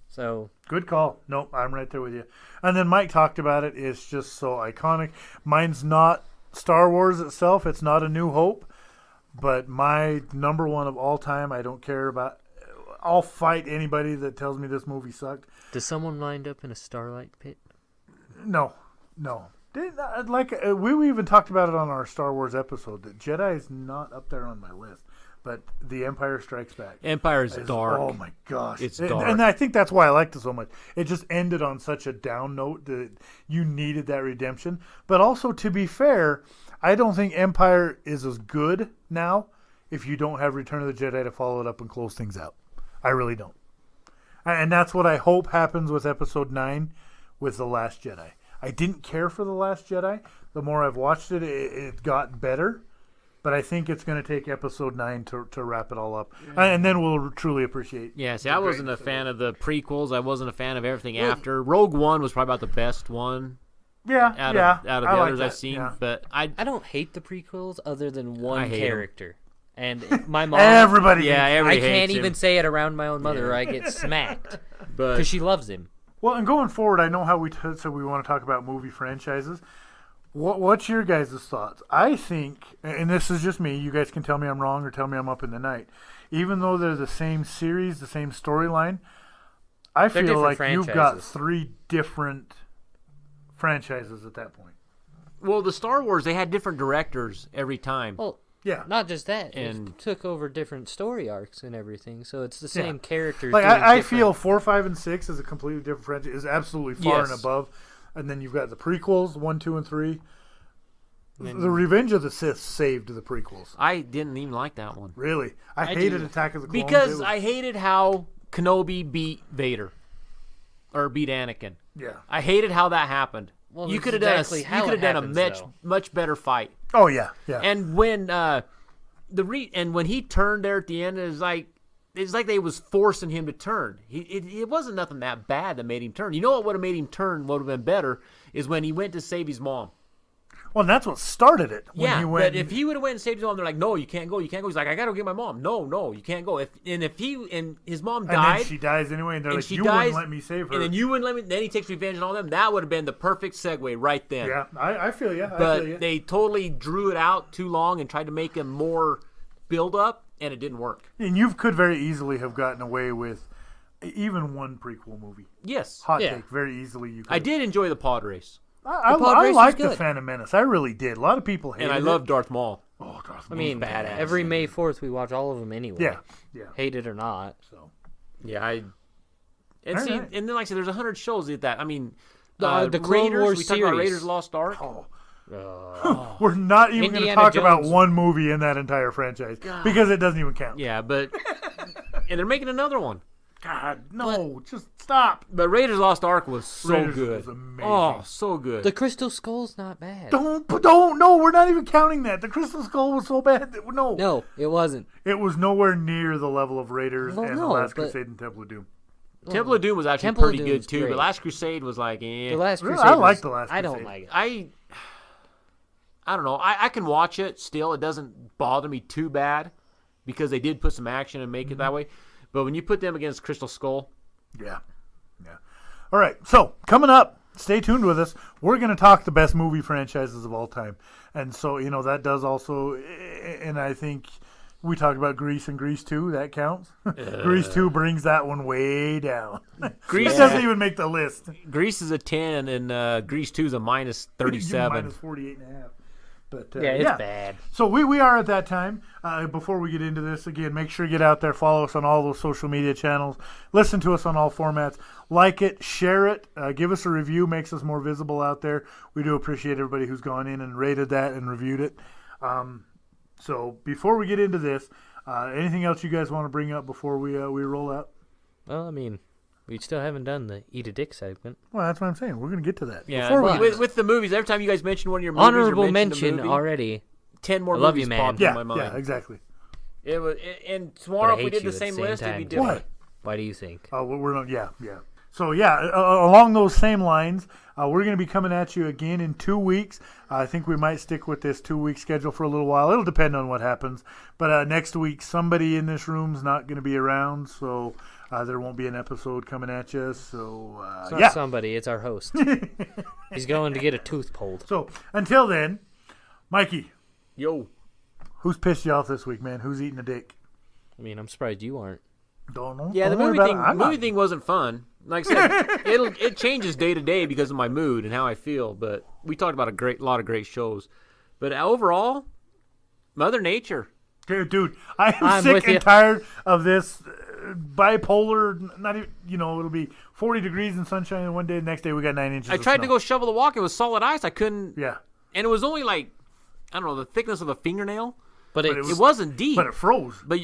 So Good call. Nope, I'm right there with you. And then Mike talked about it. It's just so iconic. Mine's not Star Wars itself. It's not A New Hope. But my number one of all time, I don't care about. I'll fight anybody that tells me this movie sucked. does someone wind up in a starlight pit? No. We even talked about it on our Star Wars episode that Jedi is not up there on my list. But The Empire Strikes Back. Empire's dark. Oh my gosh, It's And- dark. and I think that's why I liked it so much. It just ended on such a down note that you needed that redemption. But also, to be fair, I don't think Empire is as good now if you don't have Return of the Jedi to follow it up and close things out. I really don't. And that's what I hope happens with Episode 9 with The Last Jedi. I didn't care for The Last Jedi. The more I've watched it, it got better. But I think it's going to take Episode 9 to wrap it all up. And then we'll truly appreciate Yeah, see, the I wasn't a greatness of fan it. of the prequels. I wasn't a fan of everything after. Rogue One was probably about the best one Yeah, out yeah. of the I like others I've that, seen. yeah. But I don't hate the prequels other than I one hate 'em. character. And my mom... Everybody yeah, hates everybody I can't hates even him. say it around my own mother or I get smacked. But Because she loves him. Well, and going forward, I know how we said we want to talk about movie franchises. What's your guys' thoughts? I think, and this is just me, you guys can tell me I'm wrong or tell me I'm up in the night. Even though they're the same series, the same storyline, I They're feel different like you've got franchises. 3 different franchises at that point. well, the Star Wars, they had different directors every time. Well, Yeah. not just that. And- It took over different story arcs and everything. So it's the same characters. Like doing I different- feel 4, 5, and 6 is a completely different franchise. Is absolutely far and Yes. above. And then you've got the prequels, 1, 2, and 3. The Revenge of the Sith saved the prequels. I didn't even like that one. Really, I I hated do. Attack of the Clones. Because It was- I hated how Kenobi beat Vader. Or beat Anakin. yeah. I hated how that happened. Well, you that's could have done exactly how you could it have done a happens, much better fight. Oh yeah, yeah. And when when he turned there at the end, it's like they was forcing him to turn. It wasn't nothing that bad that made him turn. You know what would have made him turn? Would have been better is when he went to save his mom. Well, and that's what started it. When Yeah, he went, but if he would have went and saved his mom, they're like, no, you can't go. He's like, I gotta get my mom. No, you can't go. If his mom and died, then she dies anyway, and they're and like, she "You dies, wouldn't let me save her." and then you wouldn't let me. Then he takes revenge on all them. That would have been the perfect segue right then. yeah, I feel you. I But feel you. they totally drew it out too long and tried to make him more build up, and it didn't work. And you could very easily have gotten away with even one prequel movie. Yes, Hot Yeah. take. Very easily you could. I did enjoy the pod race, I pod race was liked the good. Phantom Menace. I really did. A lot of people hated and I it. love Darth Maul. Oh, Darth I mean, Maul's badass. every May 4th we watch all of them anyway. Yeah, yeah. Hate it or not. So Yeah, and All see, right. and then like I said, there's 100 shows at that. I mean, The Clone Raiders. Wars We talked about series. Raiders Lost Ark. we're not even going to Indiana talk about Jones. one movie in that entire franchise because it doesn't even count. Yeah, but and they're making another one. God, no, just stop. But Raiders Lost Ark was so Raiders good. was amazing. Oh, so good. The Crystal Skull's not bad. Don't. No, we're not even counting that. The Crystal Skull was so bad. No, No, it wasn't. it was nowhere near the level of Raiders Well, and no, the Last but- Crusade and Temple of Doom. Temple of Doom was actually Temple of pretty Doom's good too. great. But Last Crusade was like, eh. The Last Really? Crusade. I like was- The Last I don't Crusade. like it. I don't know. I can watch it still. It doesn't bother me too bad because they did put some action and make it that way. But when you put them against Crystal Skull, yeah. All right, so coming up, stay tuned with us. We're going to talk the best movie franchises of all time. And so, that does also, and I think we talked about Grease and Grease 2. That counts. Grease 2 brings that one way down. Grease doesn't even make the list. Grease is a 10, and Grease 2 is a minus 37. Minus 48.5. But, it's bad. So we are at that time. Before we get into this, again, make sure you get out there, follow us on all those social media channels, listen to us on all formats, like it, share it, give us a review, makes us more visible out there. We do appreciate everybody who's gone in and rated that and reviewed it. So before we get into this, anything else you guys want to bring up before we roll out? Well, I mean, we still haven't done the Eat a Dick segment. Well, that's what I'm saying. We're going to get to that. Yeah, with the movies, every time you guys mention one of your movies, honorable or mention movie, already. 10 more I love movies you, man. popped in my mind. Yeah, exactly. And tomorrow, But I if we hate did you the at same the list, same it'd be time. different. Why do you think? We're not. Yeah. So along those same lines, we're going to be coming at you again in 2 weeks. I think we might stick with this 2-week schedule for a little while. It'll depend on what happens. But next week, somebody in this room's not going to be around, so there won't be an episode coming at you. So It's not somebody. It's our host. He's going to get a tooth pulled. So until then, Mikey, Yo. who's pissed you off this week, man? Who's eating a dick? I mean, I'm surprised you aren't. Don't know. Yeah, the Don't worry movie about it. thing. Thing wasn't fun. Like I said, it changes day to day because of my mood and how I feel. But we talked about a lot of great shows. But overall, Mother Nature. Dude, I'm I'm sick with and you. tired of this bipolar. Not even, it'll be 40 degrees and sunshine and one day. The next day we got 9 inches. I of tried snow. to go shovel the walk. It was solid ice. I couldn't. Yeah, And it was only like, I don't know, the thickness of a fingernail. But it it, was- It wasn't deep. but it froze. But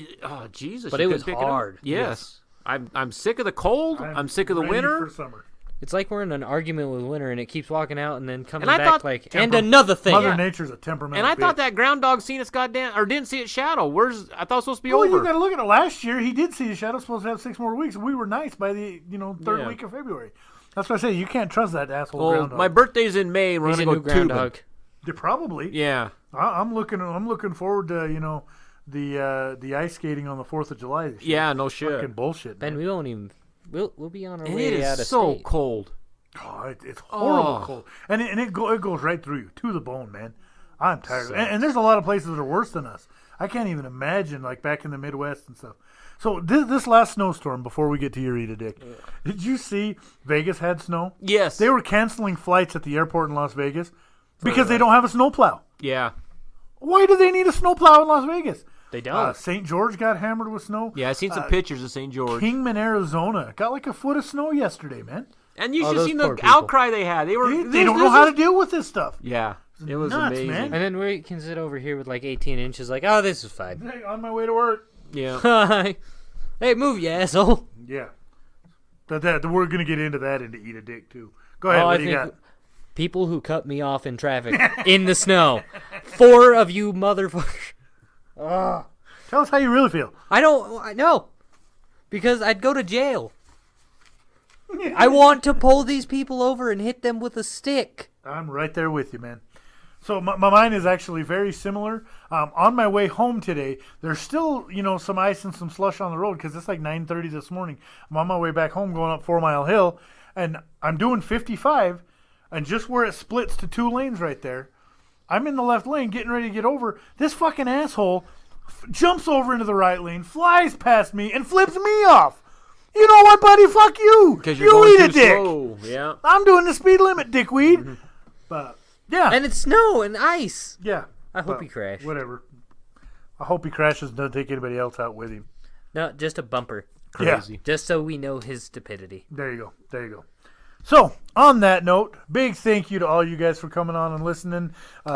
Jesus! But you it couldn't was pick it up. hard. Yes. I'm sick of the cold. I'm sick of the ready winter. for summer. it's like we're in an argument with winter, and it keeps walking out and then coming And I back thought like, temper- and another thing. Mother Nature's a temperamental. And I thought bitch. that ground dog seen its goddamn or didn't see its shadow. I thought it was supposed to be Well, over. you got to look at it. Last year, he did see the shadow. Supposed to have 6 more weeks. We were nice by the third Yeah. week of February. That's what I say. You can't trust that asshole Well, groundhog. my birthday's in May. We're He's a gonna new go tubing. groundhog. Yeah, probably. Yeah. I'm looking forward to the ice skating on the 4th of July this year. Yeah. No shit. Fucking bullshit. Ben, Man. we won't even. We'll be on our And way it out is of so state. cold. Oh, it's horrible Oh. cold, and it goes right through you to the bone, man. I'm tired, and there's a lot of places that are worse than us. I can't even imagine, like back in the Midwest and stuff. So this last snowstorm, before we get to your eat a dick, did you see Vegas had snow? Yes. They were canceling flights at the airport in Las Vegas because they don't have a snowplow. Yeah. Why do they need a snowplow in Las Vegas? They don't. St. George got hammered with snow. Yeah. I seen some pictures of St. George. Kingman, Arizona got like a foot of snow yesterday, man. And you Oh, should those seen poor the people. outcry they had. They were. They don't know how to deal with this stuff. Yeah. It was nuts, amazing. man. And then we can sit over here with like 18 inches, like, oh, this is fine. Hey, on my way to work. Yeah. Hey, move, you asshole. Yeah. That we're gonna get into that into eat a dick too. Go ahead. Oh, What I do you think got? people who cut me off in traffic in the snow. 4 of you motherfuckers. Tell us how you really feel. I know. Because I'd go to jail. I want to pull these people over and hit them with a stick. I'm right there with you, man. So my mind is actually very similar. On my way home today, there's still some ice and some slush on the road because it's like 9:30 this morning. I'm on my way back home going up 4 Mile Hill, and I'm doing 55, and just where it splits to 2 lanes right there, I'm in the left lane getting ready to get over. This fucking asshole jumps over into the right lane, flies past me, and flips me off. You know what, buddy? Fuck you. Because you're You going eat a too dick. slow. Yeah. I'm doing the speed limit, dickweed. But yeah, And it's snow and ice. yeah. I hope But he crashed. Whatever. I hope he crashes and doesn't take anybody else out with him. No, just a bumper. Crazy. Just so we know his stupidity. There you go. There you go. So, on that note, big thank you to all you guys for coming on and listening.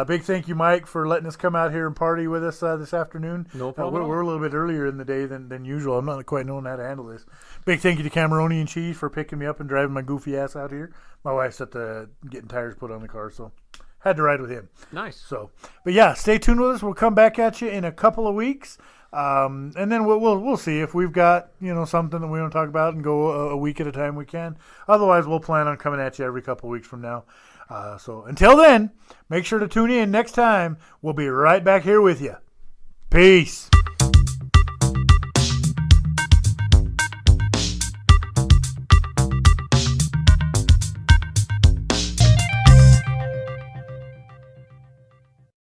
Big thank you, Mike, for letting us come out here and party with us this afternoon. No problem at all. We're a little bit earlier in the day than usual. I'm not quite knowing how to handle this. Big thank you to Kameroni and Cheese for picking me up and driving my goofy ass out here. My wife's at the getting tires put on the car, so had to ride with him. Nice. So, but yeah, stay tuned with us. We'll come back at you in a couple of weeks, and then we'll see if we've got something that we want to talk about and go a week at a time. We can. Otherwise, we'll plan on coming at you every couple of weeks from now. So until then, make sure to tune in next time. We'll be right back here with you. Peace.